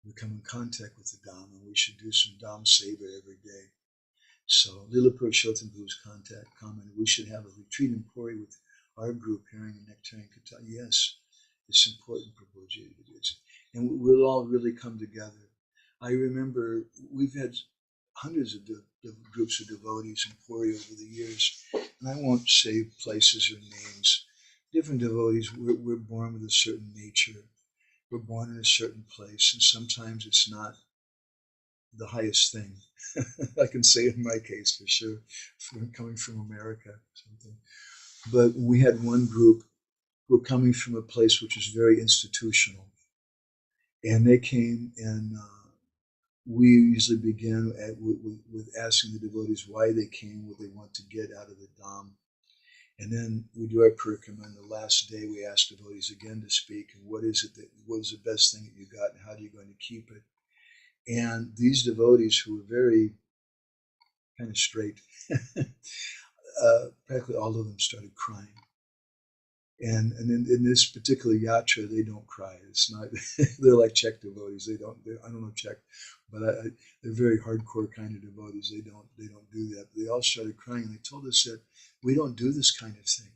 We come in contact with the Dham, and we should do some Dham Seva every day. So Lila Purushottam Prabhu's comment, we should have a retreat in Puri with our group hearing the Nectarian Katha. Yes, it's important, Prabhuji. It is. And we'll all really come together. I remember we've had hundreds of groups of devotees in Puri over the years, and I won't say places or names. Different devotees, we're born with a certain nature. We're born in a certain place, and sometimes it's not the highest thing. I can say it in my case for sure, coming from America or something. But we had one group who were coming from a place which was very institutional, and they came, and we usually begin with asking the devotees why they came, what they want to get out of the Dham. And then we do our parikrama, and the last day we ask devotees again to speak, and what is the best thing that you got, and how are you going to keep it? And these devotees, who were very kind of straight, practically all of them started crying. And in this particular yatra, they don't cry. It's not. They're like Czech devotees. I don't know Czech, but they're very hardcore kind of devotees. They don't do that. But they all started crying, and they told us that we don't do this kind of thing.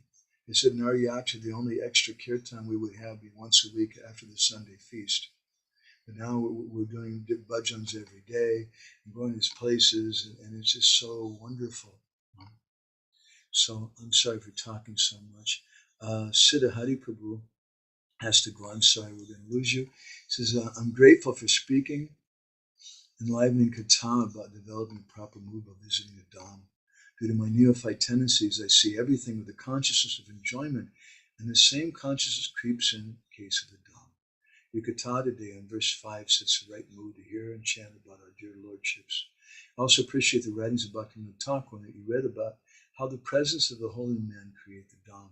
They said in our yatra, the only extra kirtan we would have be once a week after the Sunday feast. But now we're doing bhajans every day and going to these places, and it's just so wonderful. So I'm sorry for talking so much. Siddha Hari Prabhu has to go. I'm sorry, we're going to lose you. He says, I'm grateful for speaking, enlivening Katha about developing a proper mood while visiting the Dham. Due to my neophyte tendencies, I see everything with the consciousness of enjoyment, and the same consciousness creeps in case of the Dham. Your Katha today in verse 5 sets the right mood to hear and chant about our dear lordships. I also appreciate the writings of Bhaktivinoda Thakur that you read about how the presence of the holy men create the Dham.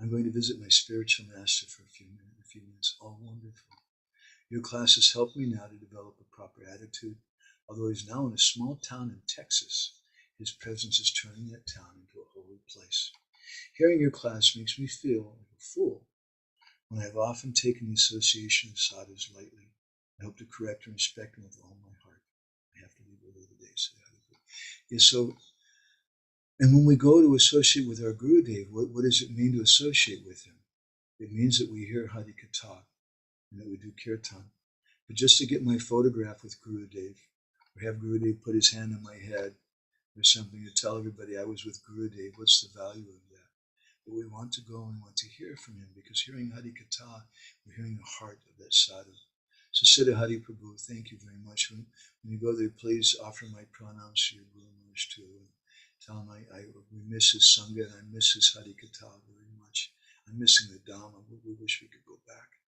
I'm going to visit my spiritual master for a few minutes. All wonderful. Your class has helped me now to develop a proper attitude. Although he's now in a small town in Texas, his presence is turning that town into a holy place. Hearing your class makes me feel like a fool when I have often taken the association of sadhus lightly. I hope to correct and respect them with all my heart. I have to leave early today. And when we go to associate with our Gurudev, what does it mean to associate with him? It means that we hear Hari Katha and that we do Kirtan. But just to get my photograph with Gurudev, or have Gurudev put his hand on my head or something to tell everybody I was with Gurudev, what's the value of that? But we want to go and we want to hear from him, because hearing Hari Katha, we're hearing the heart of that sadhu. So Siddha Hari Prabhu, thank you very much. When you go there, please offer my pranams to your Guru Maharaj too. Tell him we miss his Sangha, and I miss his Hari Katha very much. I'm missing the Dhamma. We wish we could go back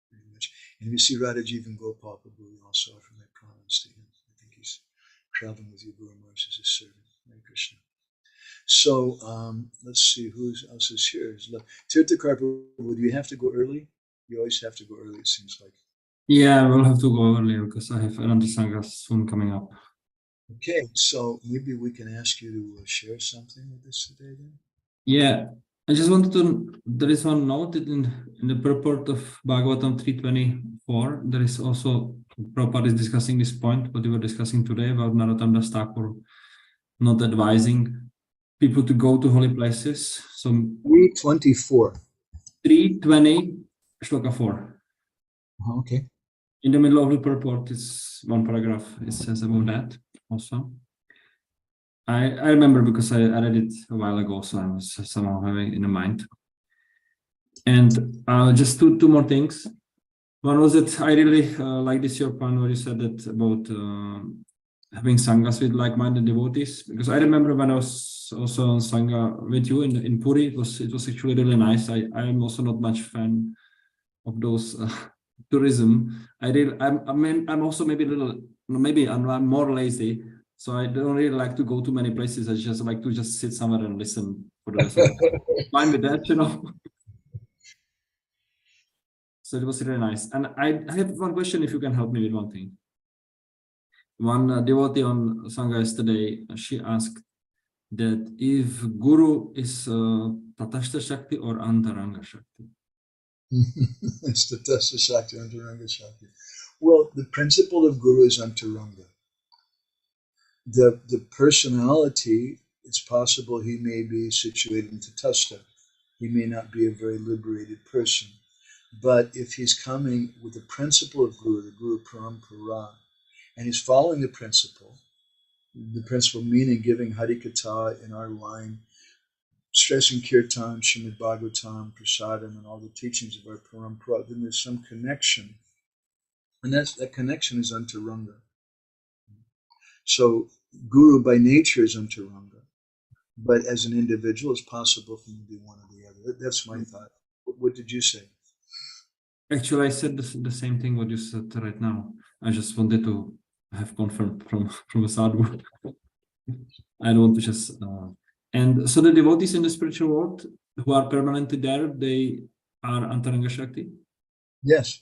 very much. And if you see Radhajiv and Gopal Prabhu, we also offer my pranams to him. I think he's traveling with your Guru Maharaj as his servant. Hare Krishna. So let's see who else is here. Tirtha-yatra Prabhu, do you have to go early? You always have to go early, it seems like. Yeah, I will have to go earlier because I have another Sangha soon coming up. Okay, so maybe we can ask you to share something with us today then? Yeah, I just wanted to, there is one note in the purport of Bhagavatam 324. There is also, Prabhupada is discussing this point, what we were discussing today about Narottam Das Thakur not advising people to go to holy places. So 324. 320, Shloka 4. Okay. In the middle of the purport is one paragraph. It says about that also. I remember because I read it a while ago, so I was somehow having it in mind. And just two more things. One was that I really like this your point where you said that about having sanghas with like-minded devotees, because I remember when I was also on sangha with you in Puri, it was actually really nice. I am also not much fan of those tourism. I'm also maybe a little, maybe I'm more lazy, so I don't really like to go to many places. I just like to just sit somewhere and listen for the rest of the time. Fine with that, you know. So it was really nice. And I have one question, if you can help me with one thing. One devotee on Sangha yesterday, she asked that if Guru is Tatashta Shakti or Antaranga Shakti. It's the Tatastha Shakti, Antaranga Shakti. Well, the principle of Guru is Antaranga. The personality, it's possible he may be situated in Tatastha. He may not be a very liberated person. But if he's coming with the principle of Guru, the Guru Parampara, and he's following the principle meaning giving Harikatha in our line, stressing Kirtan, Srimad Bhagavatam, Prasadam, and all the teachings of our Parampara, then there's some connection. And that connection is Antaranga. So Guru by nature is Antaranga. But as an individual, it's possible for him to be one or the other. That's my thought. What did you say? Actually, I said the same thing what you said right now. I just wanted to have confirmed from a sadhu. I don't want to just... And so the devotees in the spiritual world who are permanently there, they are Antaranga Shakti? Yes.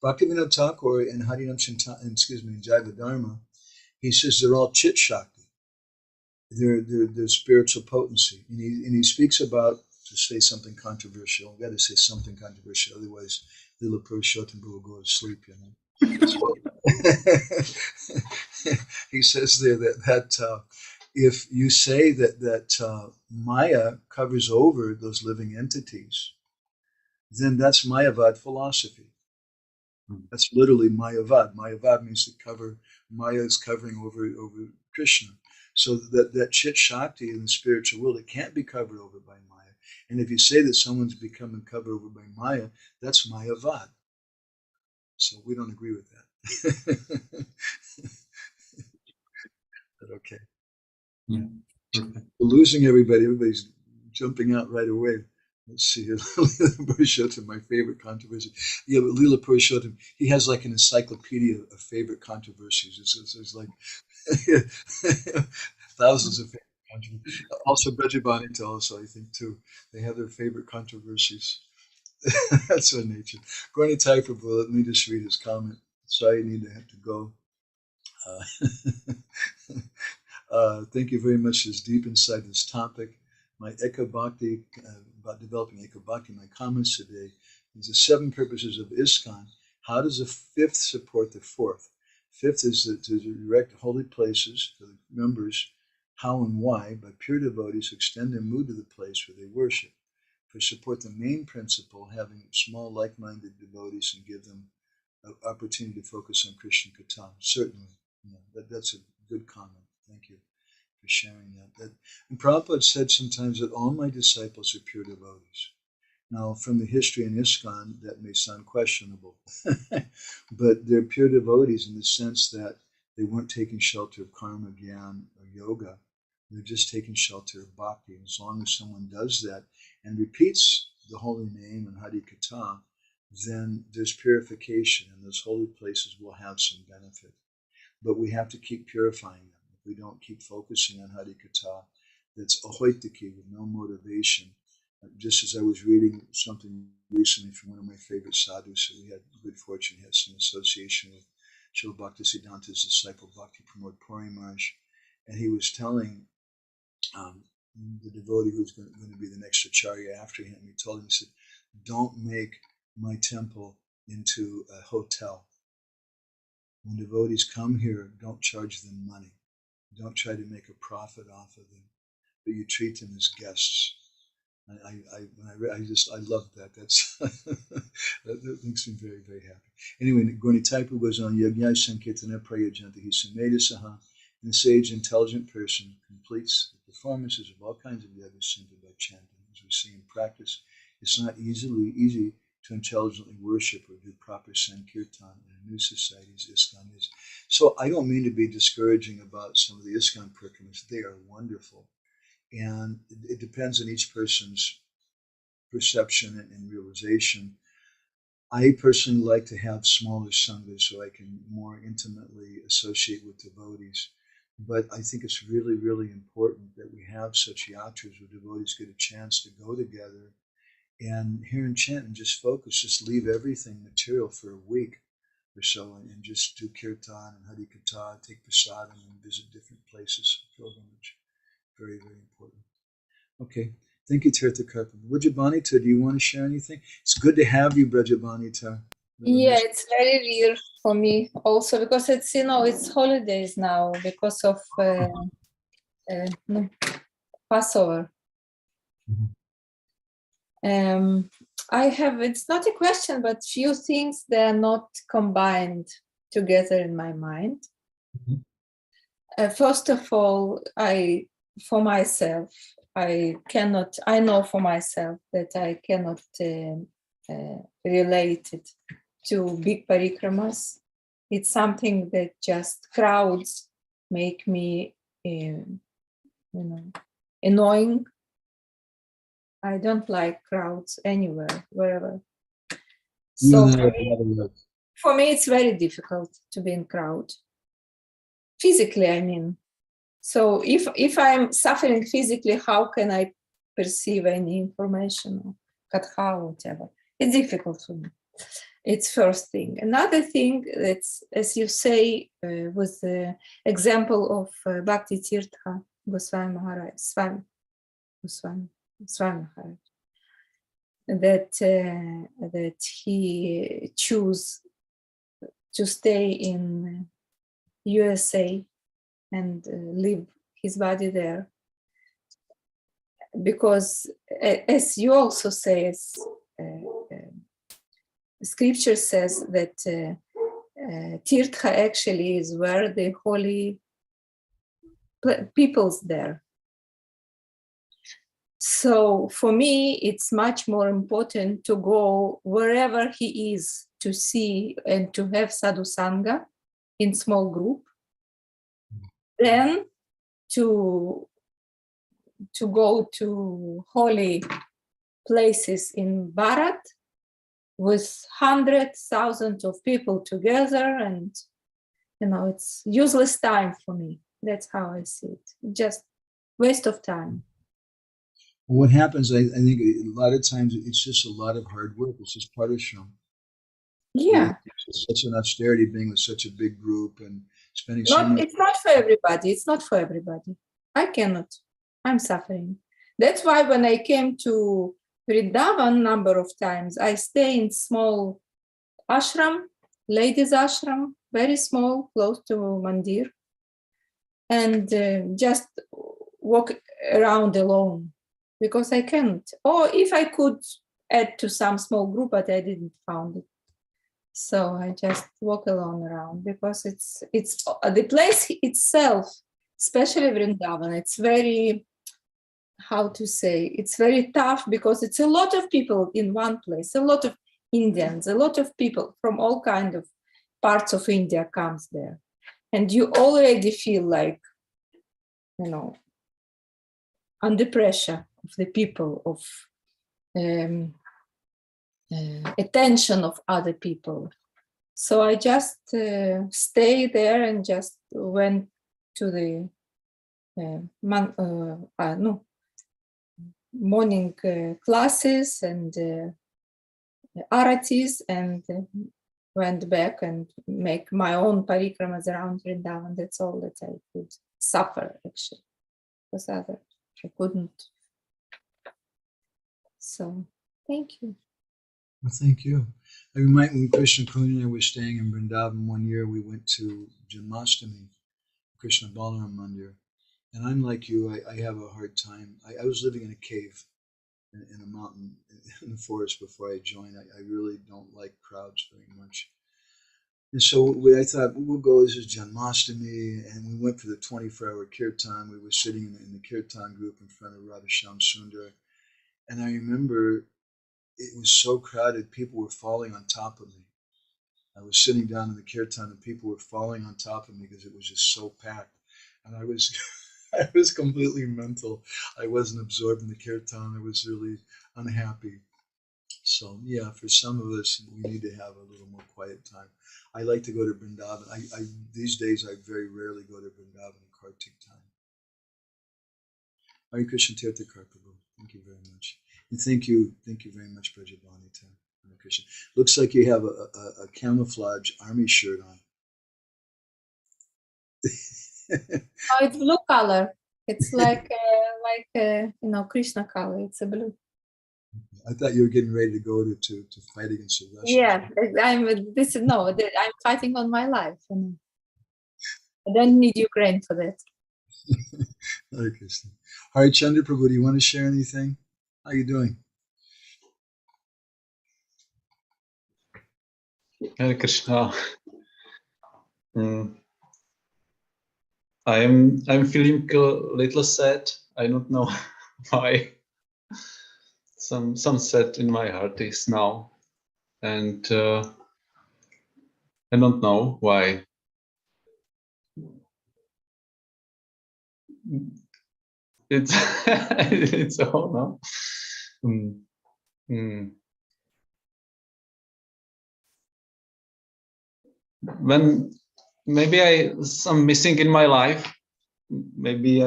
Bhaktivinode Thakur and Harinam Chintan, and Jaiva Dharma, he says they're all Chit Shakti. They're spiritual potency. And he speaks about, to say something controversial, I've got to say something controversial, otherwise Lila Purushottam will go to sleep, you know. He says there that if you say that Maya covers over those living entities, then that's Mayavad philosophy. That's literally Mayavad. Mayavad means to cover. Maya is covering over Krishna. So that Chit Shakti in the spiritual world, it can't be covered over by Maya. And if you say that someone's becoming covered over by Maya, that's Mayavad. So we don't agree with that. But okay. Yeah. Perfect. We're losing everybody. Everybody's jumping out right away. Let's see here. Lila Purushottam, my favorite controversy. Yeah, but Lila Purushottam, he has like an encyclopedia of favorite controversies. It's like thousands of favorite controversies. Also, Brajabanita also, I think, too. They have their favorite controversies. That's their nature. Gorni Thakur, let me just read his comment. Sorry, I need to have to go. Thank you very much. It's deep inside this topic. My Eka Bhakti, about developing Eka Bhakti, my comments today is the 7 purposes of ISKCON. How does the 5th support the 4th? 5th is to direct holy places for the members, how and why, by pure devotees who extend their mood to the place where they worship. For support the main principle, having small like-minded devotees and give them an opportunity to focus on Krishna Katha. Certainly, that's a good comment. Thank you for sharing that. And Prabhupada said sometimes that all my disciples are pure devotees. Now, from the history in ISKCON, that may sound questionable, but they're pure devotees in the sense that they weren't taking shelter of karma, gyan, or yoga. They're just taking shelter of bhakti. And as long as someone does that and repeats the holy name and Hari Katha, then there's purification, and those holy places will have some benefit. But we have to keep purifying them. If we don't keep focusing on Hari Katha, that's ahoitaki, with no motivation. Just as I was reading something recently from one of my favorite sadhus, so we had good fortune, he had some association with Srila Bhaktisiddhanta's disciple, Bhakti Pramod Puri Maharaj, and he was telling the devotee who's going to be the next acharya after him, he told him, he said, don't make my temple into a hotel. When devotees come here, don't charge them money. Don't try to make a profit off of them, but you treat them as guests. I love that. That's that makes me very, very happy. Anyway, Gorni Thakur goes on, Yajna Sankirtana Prayajanta, he's Sumeda Saha, and a sage, intelligent person completes the performances of all kinds of yagas simply by chanting. As we see in practice, it's not easy to intelligently worship or do proper Sankirtan in a new society as ISKCON is. So I don't mean to be discouraging about some of the ISKCON Parikramas. They are wonderful. And it depends on each person's perception and realization. I personally like to have smaller sanghas so I can more intimately associate with devotees. But I think it's really, really important that we have such yatras where devotees get a chance to go together and hear and chant and just focus, just leave everything material for a week or so and just do kirtan and hari katha, take prasadam and visit different places of pilgrimage. Very, very important. Okay, thank you, Tirtha-yatra. Brajabanita, do you want to share anything? It's good to have you, Brajabanita. Yeah, it's very real for me also because it's, you know, it's holidays now because of Passover. I have, it's not a question, but few things that are not combined together in my mind. First of all, for myself, I know for myself that I cannot relate it to big parikramas. It's something that just crowds make me, annoying. I don't like crowds anywhere, wherever. So for me, it's very difficult to be in crowd. Physically, I mean. So if I'm suffering physically, how can I perceive any information or katha or whatever? It's difficult for me. It's first thing. Another thing that's, as you say, with the example of Bhakti Tirtha Goswami Maharaj, Swami Maharaj, that he chose to stay in USA and leave his body there, because as you also say, as scripture says that Tirtha actually is where the holy people's there. So for me, it's much more important to go wherever he is to see and to have sadhu sangha in small group than to go to holy places in Bharat with hundreds, thousands of people together, and it's useless time for me. That's how I see it. Just waste of time. What happens, I think a lot of times it's just a lot of hard work. It's just parishram. Yeah. It's such an austerity being with such a big group and spending It's not for everybody. It's not for everybody. I cannot. I'm suffering. That's why when I came to Vrindavan number of times, I stay in small ashram, ladies ashram, very small, close to Mandir, and just walk around alone because I can't. Or if I could add to some small group, but I didn't found it. So I just walk alone around because it's the place itself, especially Vrindavan, it's very, how to say, it's very tough because it's a lot of people in one place, a lot of Indians, a lot of people from all kind of parts of India comes there. And you already feel like, under pressure of the people, of attention of other people. So I just stay there and just went to the morning classes and aratis, and went back and make my own parikramas around Vrindavan. That's all that I could suffer, actually, because other I couldn't. So thank you. Well, thank you. I remind me when Krishna Kuni and I were staying in Vrindavan one year, we went to Janmashtami, Krishna Balaram Mandir. And I'm like you, I have a hard time. I was living in a cave in a mountain in the forest before I joined. I really don't like crowds very much. And so I thought, we'll go, this is Janmashtami, and we went for the 24-hour kirtan. We were sitting in the kirtan group in front of Radha Shyam Sundar. And I remember it was so crowded, people were falling on top of me. I was sitting down in the kirtan and people were falling on top of me because it was just so packed. And I was I was completely mental. I wasn't absorbed in the kirtan. I was really unhappy. So yeah, for some of us, we need to have a little more quiet time. I like to go to Vrindavan. I these days, I very rarely go to Vrindavan in Kartik time. Hare Krishna Tirtha-yatra. Thank you very much. And thank you very much, Prajabhanita. Krishna. Looks like you have a camouflage army shirt on. Oh, it's blue color. It's like Krishna color. It's a blue. I thought you were getting ready to go to fight against the Russians. Yeah, I'm fighting on my life. I don't need Ukraine for that. Hare Krishna. Hare Chandra Prabhu, do you want to share anything? How are you doing? Hare Krishna. I'm feeling a little sad. I don't know why. Some sad in my heart is now, and I don't know why. It's it's all no. When maybe some missing in my life, maybe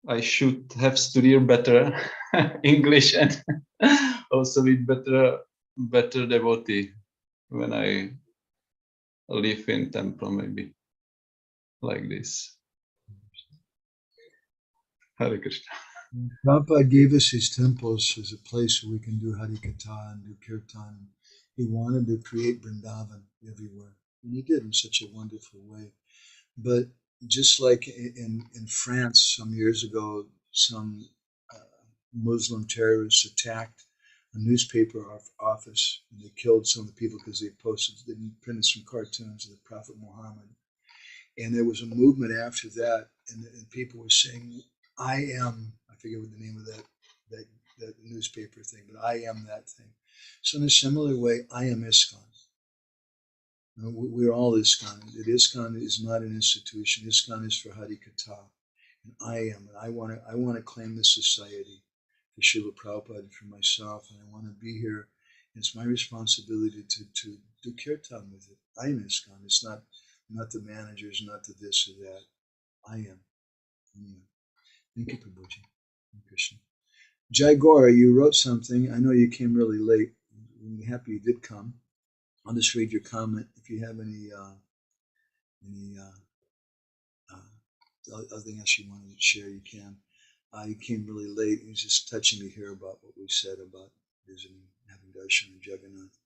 I should have studied better English and also be better devotee when I live in temple, maybe like this. Hare Krishna. Prabhupada gave us his temples as a place where we can do Harikatha and do Kirtan. He wanted to create Vrindavan everywhere, and he did in such a wonderful way. But just like in France some years ago, some Muslim terrorists attacked a newspaper office, and they killed some of the people because they printed some cartoons of the Prophet Muhammad. And there was a movement after that, and people were saying, I forget what the name of that newspaper thing, but I am that thing. So in a similar way, I am ISKCON. We're all ISKCON. ISKCON is not an institution. ISKCON is for Harikatha. And I want to claim this society for Srila Prabhupada and for myself, and I want to be here. It's my responsibility to do kirtan with it. I am ISKCON. It's not the managers, not the this or that. I am. Thank you, Prabhuji. Krishna. Jai Gora, you wrote something. I know you came really late. I'm happy you did come. I'll just read your comment. If you have any other thing else you wanted to share, you can. You came really late. It was just touching to hear about what we said about visiting, having darshan in Jagannath.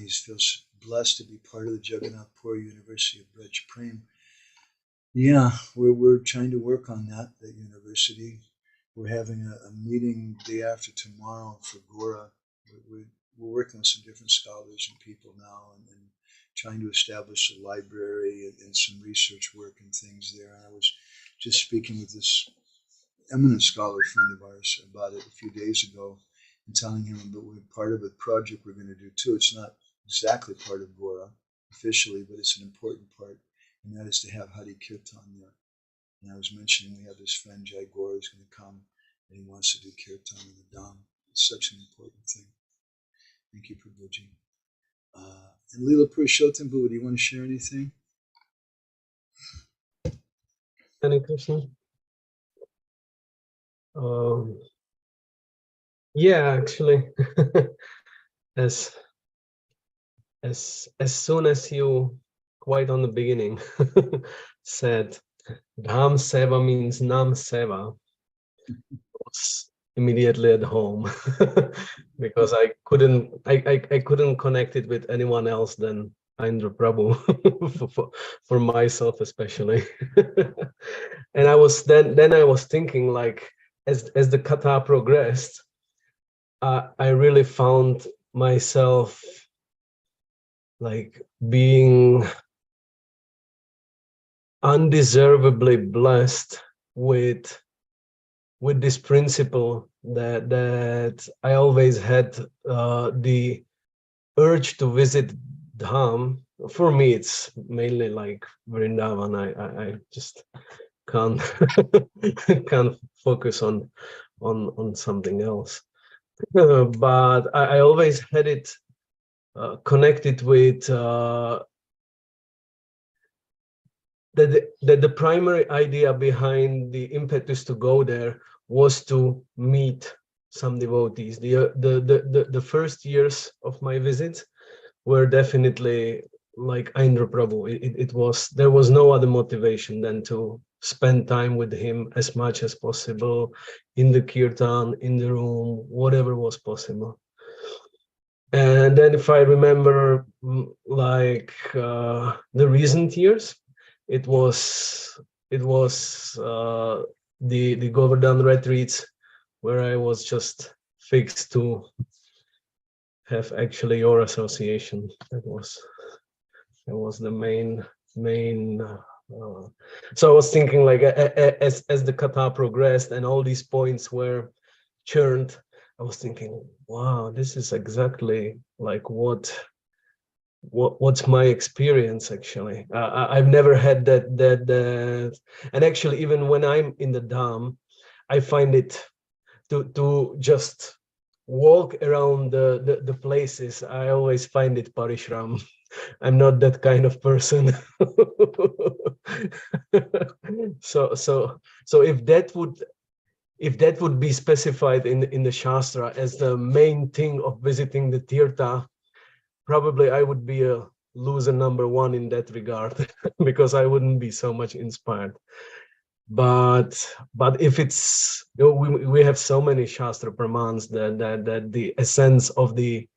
He feels blessed to be part of the Jagannath Puri University of Braj Prem. Yeah, we're trying to work on that university. We're having a meeting day after tomorrow for Gora. We're working with some different scholars and people now and trying to establish a library and some research work and things there. And I was just speaking with this eminent scholar friend of ours about it a few days ago and telling him that we're part of a project we're going to do too. It's not exactly part of Gora officially, but it's an important part, and that is to have Hari Kirtan there. And I was mentioning we have this friend Jai Gora who's going to come and he wants to do Kirtan in the Dham. It's such an important thing. Thank you, Prabhuji. And Leela Purushottam, do you want to share anything? Hare Krishna. Yeah, actually, as soon as you, quite on the beginning, said Dham Seva means Nam Seva, was immediately at home because I couldn't connect it with anyone else than Indra Prabhu for myself especially. And I was then I was thinking, like, as the katha progressed, I really found myself like being undeservedly blessed with this principle that I always had the urge to visit Dham. For me, it's mainly like Vrindavan. I just can't can't focus on something else. But I always had it connected with that the primary idea behind the impetus to go there was to meet some devotees. The first years of my visit were definitely like Indra Prabhu. There was no other motivation than to spend time with him as much as possible in the kirtan, in the room, whatever was possible. And then if I remember like the recent years, it was the Govardhan retreats where I was just fixed to have actually your association. That was the main. So I was thinking, like, as the kata progressed and all these points were churned, I was thinking, wow, this is exactly like what's my experience actually. I've never had that, and actually even when I'm in the Dham, I find it to just walk around the places. I always find it parishram. I'm not that kind of person. so if that would be specified in the Shastra as the main thing of visiting the Tirtha, probably I would be a loser number one in that regard, because I wouldn't be so much inspired. But if it's, we have so many Shastra Pramans that the essence of the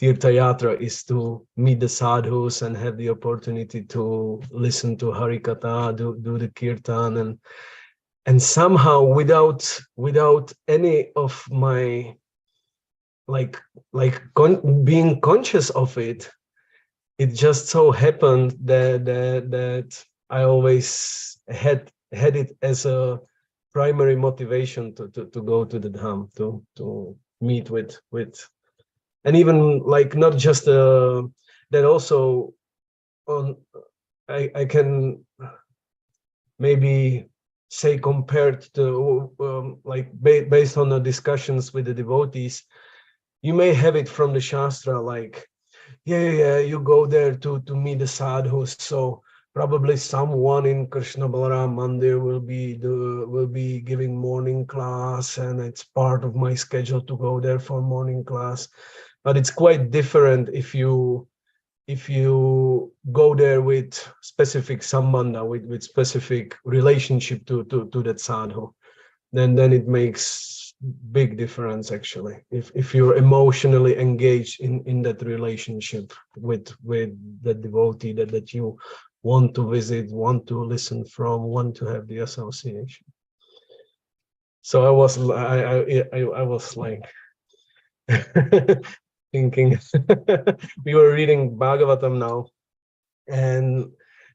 Tirtha-yatra is to meet the sadhus and have the opportunity to listen to Harikatha, do the kirtan, and somehow without any of my being conscious of it, it just so happened that I always had it as a primary motivation to go to the Dham, to meet with, and even like not just that also on I can maybe say, compared to based on the discussions with the devotees, you may have it from the Shastra, like, yeah, you go there to meet the sadhus, so probably someone in Krishna Balaram Mandir will be giving morning class, and it's part of my schedule to go there for morning class. But it's quite different if you go there with specific sambandha, with specific relationship to that sadhu, then it makes big difference actually. If you're emotionally engaged in that relationship with the devotee that you want to visit, want to listen from, want to have the association. So I was like thinking, we were reading Bhagavatam now, and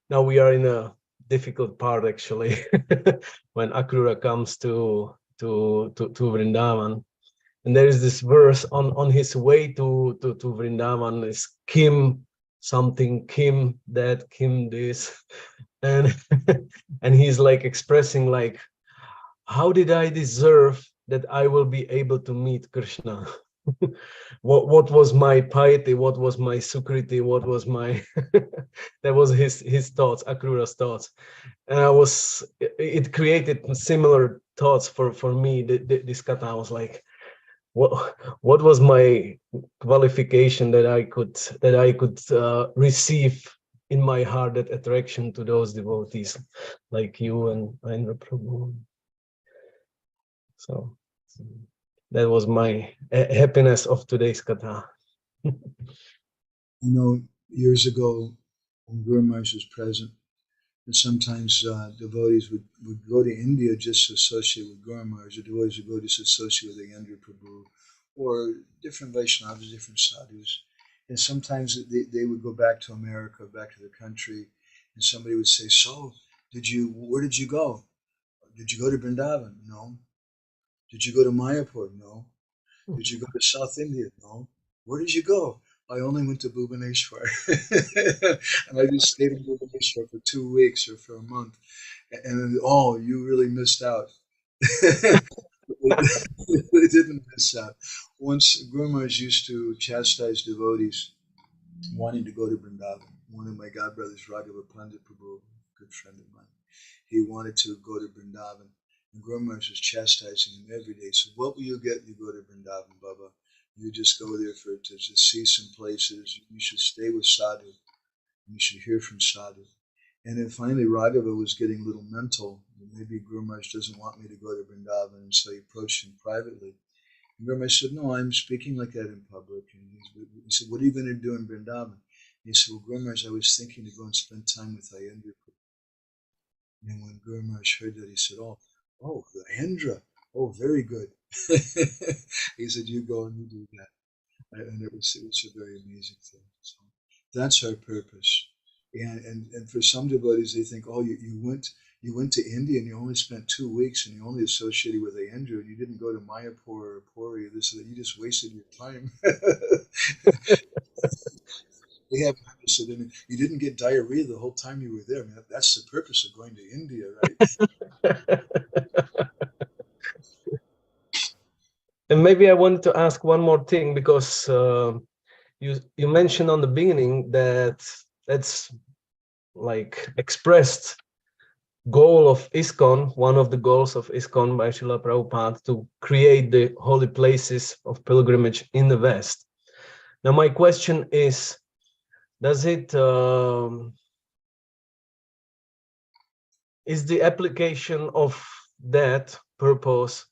now we are in a difficult part actually, when Akrura comes to Vrindavan, and there is this verse on his way to Vrindavan is Kim something, Kim that, Kim this, and and he's like expressing like, how did I deserve that I will be able to meet Krishna? What was my piety? What was my sukriti? What was my that was his thoughts, Akrura's thoughts, and it created similar thoughts for me. This kata, I was like, what was my qualification that I could receive in my heart that attraction to those devotees like you and Indra Prabhu. So that was my happiness of today's kata. Years ago, when Guru Maharaj was present, and sometimes devotees would go to India just to associate with Guru Maharaj, or devotees would go just to associate with Indra Prabhu, or different Vaishnavas, different sadhus. And sometimes they would go back to America, back to the country, and somebody would say, so, where did you go? Did you go to Vrindavan? No. Did you go to Mayapur? No. Did you go to South India? No. Where did you go? I only went to Bhubaneswar. And I just stayed in Bhubaneswar for 2 weeks or for a month. And you really missed out. They didn't miss out. Once Guru Maharaj used to chastise devotees wanting to go to Vrindavan. One of my godbrothers, Raghava Pandit Prabhu, a good friend of mine, he wanted to go to Vrindavan. And Guru Maharaj was chastising him every day. So what will you get? You go to Vrindavan, Baba. You just go there to just see some places. You should stay with sadhu. You should hear from sadhu. And then finally Raghava was getting a little mental. Maybe Guru Maharaj doesn't want me to go to Vrindavan. And so he approached him privately. And Guru Maharaj said, no, I'm speaking like that in public. And he said, what are you going to do in Vrindavan? And he said, well, Guru Maharaj, I was thinking to go and spend time with Ayendra. And when Guru Maharaj heard that, he said, oh, Ayendra. Oh, very good. He said, you go and you do that. And it was a very amazing thing. So that's our purpose. And for some devotees, they think, oh, you went to India and you only spent 2 weeks and you only associated with Ayendra and you didn't go to Mayapur or Puri or this or that. You just wasted your time. They have said, you didn't get diarrhea the whole time you were there. I mean, that's the purpose of going to India, right? And maybe I wanted to ask one more thing, because you mentioned on the beginning that that's like expressed goal of ISKCON, one of the goals of ISKCON by Srila Prabhupada, to create the holy places of pilgrimage in the West. Now my question is, does it is the application of that purpose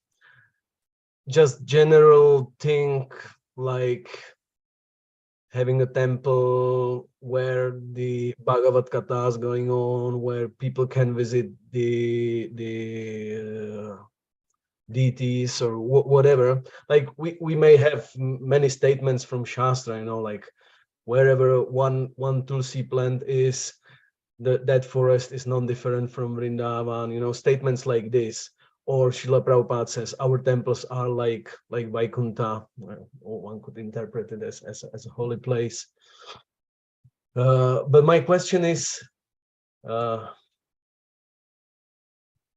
just general thing, like having a temple where the Bhagavad Gita is going on, where people can visit the deities or whatever? Like we may have many statements from Shastra, like wherever one tulsi plant is, that forest is non-different from Vrindavan, statements like this. Or Srila Prabhupada says our temples are like Vaikuntha, or one could interpret it as a holy place. But my question is,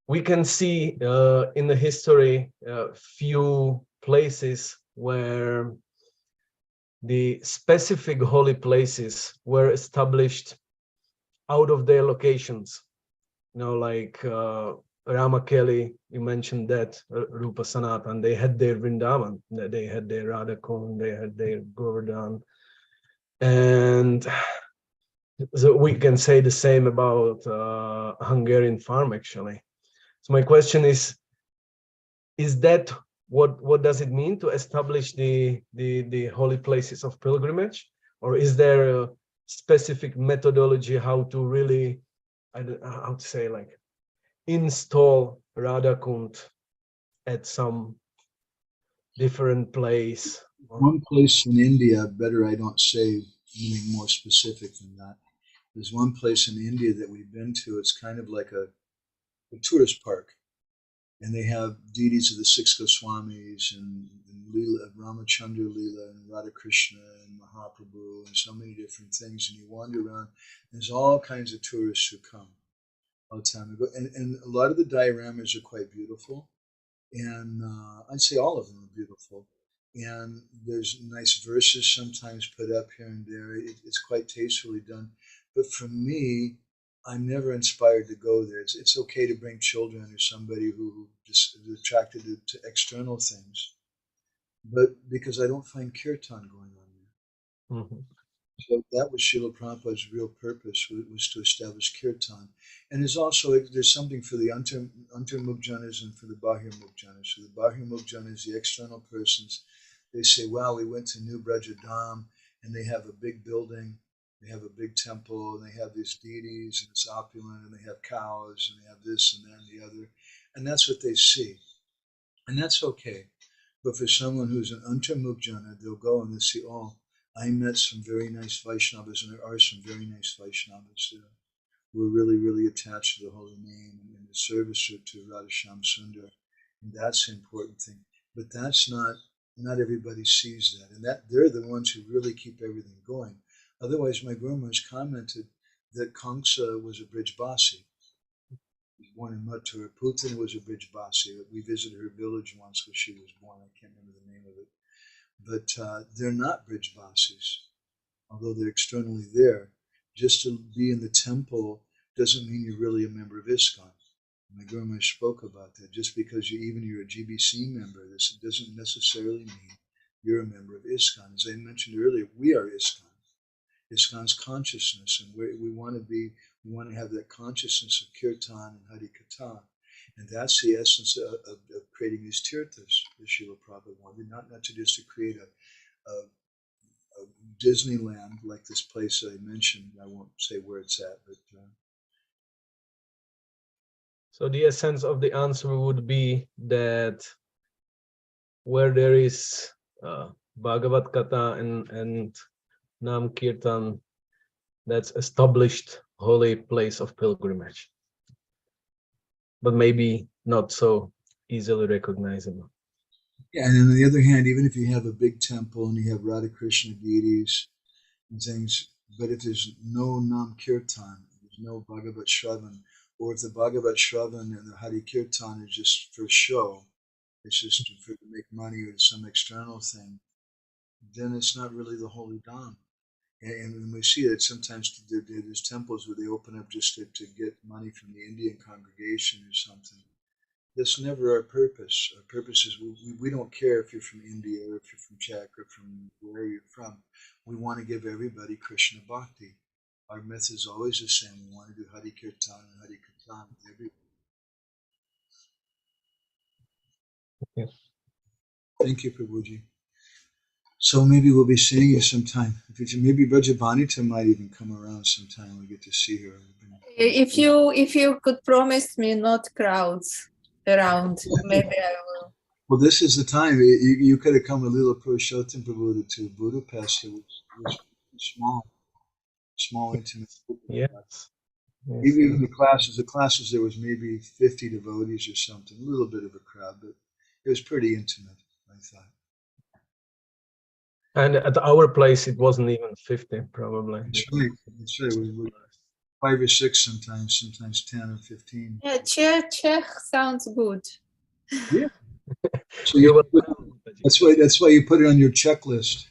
we can see in the history few places where the specific holy places were established out of their locations, like Ramakeli, you mentioned that, Rupa Sanatan, they had their Vrindavan, they had their Radhakund, they had their Govardhan. And so we can say the same about Hungarian farm, actually. So my question is that what does it mean to establish the holy places of pilgrimage? Or is there a specific methodology how to really, I don't know how to say, like, install Radhakund at some different place? One place in India, better I don't say anything more specific than that. There's one place in India that we've been to. It's kind of like a tourist park. And they have deities of the 6 Goswamis and Leela, Ramachandra Leela and Radhakrishna and Mahaprabhu and so many different things. And you wander around, there's all kinds of tourists who come all the time. And a lot of the dioramas are quite beautiful. And I'd say all of them are beautiful. And there's nice verses sometimes put up here and there. It's quite tastefully done. But for me, I'm never inspired to go there. It's okay to bring children or somebody who just is attracted to external things, but because I don't find kirtan going on there. Mm-hmm. So that was Srila Prabhupada's real purpose, was to establish kirtan. And there's something for the antarmukjanas and for the bahirmukjanas. So the bahirmukjanas, the external persons, they say, wow, we went to New Brajadam and they have a big building. They have a big temple, and they have these deities, and it's opulent, and they have cows, and they have this and that and the other. And that's what they see. And that's okay. But for someone who's an antarmukjana, they'll go and they'll see, oh, I met some very nice Vaishnavas, and there are some very nice Vaishnavas who are really, really attached to the holy name and the service to Radhasham Sundar. And that's the important thing. But that's not everybody sees that. And that they're the ones who really keep everything going. Otherwise, my Guru Maharaj commented that Kamsa was a Brijbasi. He was born in Mathura. Putana was a Brijbasi. We visited her village once where she was born. I can't remember the name of it. But they're not Brijbasis, although they're externally there. Just to be in the temple doesn't mean you're really a member of ISKCON. My Guru spoke about that. Just because you're a GBC member, this doesn't necessarily mean you're a member of ISKCON. As I mentioned earlier, we are ISKCON. ISKCON's consciousness, and we want to have that consciousness of Kirtan and Harikatha. And that's the essence of creating these tirthas, as Srila Prabhupada wanted, not just to create a Disneyland like this place that I mentioned. I won't say where it's at, but so the essence of the answer would be that where there is Bhagavad Katha and Nam Kirtan, that's established holy place of pilgrimage, but maybe not so easily recognizable. yeah. And on the other hand, even if you have a big temple and you have Radha Krishna deities and things, but if there's no Nam Kirtan, there's no Bhagavat Shravan, or if the Bhagavat Shravan and the Hari Kirtan is just for show, it's just to make money or some external thing, then it's not really the holy Dham. And we see that sometimes there's temples where they open up just to get money from the Indian congregation or something. That's never our purpose. Our purpose is we don't care if you're from India or if you're from Czech or from where you're from. We want to give everybody Krishna Bhakti. Our method is always the same. We want to do Hari Kirtan and Hari Katha with everybody. Yes. Thank you, Prabhuji. So maybe we'll be seeing you sometime. Maybe Brajabanita might even come around sometime. We get to see her. If you could promise me not crowds around, maybe I will. Well, this is the time. You could have come with Lila Purushottam Prabhu to Budapest. It was small, intimate. Yes. Even the classes, there was maybe 50 devotees or something. A little bit of a crowd, but it was pretty intimate, I thought. And at our place, it wasn't even 50, probably. That's right. It was 5 or 6 sometimes 10 or 15. Yeah, Czech sounds good. Yeah. So that's why you put it on your checklist.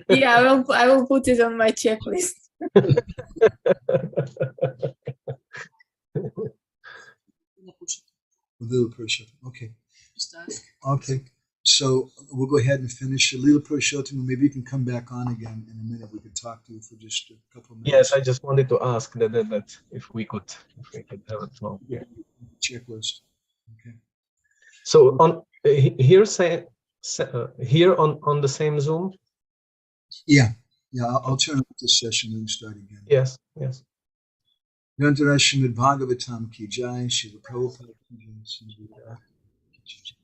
Yeah, I will put it on my checklist. Lila Purushottam. Okay. Just ask. Okay. So we'll go ahead and finish Lila Purushottam. Maybe you can come back on again in a minute. We could talk to you for just a couple of minutes. Yes, I just wanted to ask that if we could have it now. Yeah. Checklist. Okay. So on here here on the same Zoom. Yeah. I'll turn off this session and start again. Yes. Nantara Srimad Bhagavatam ki jai, Srila Prabhupada ki jai.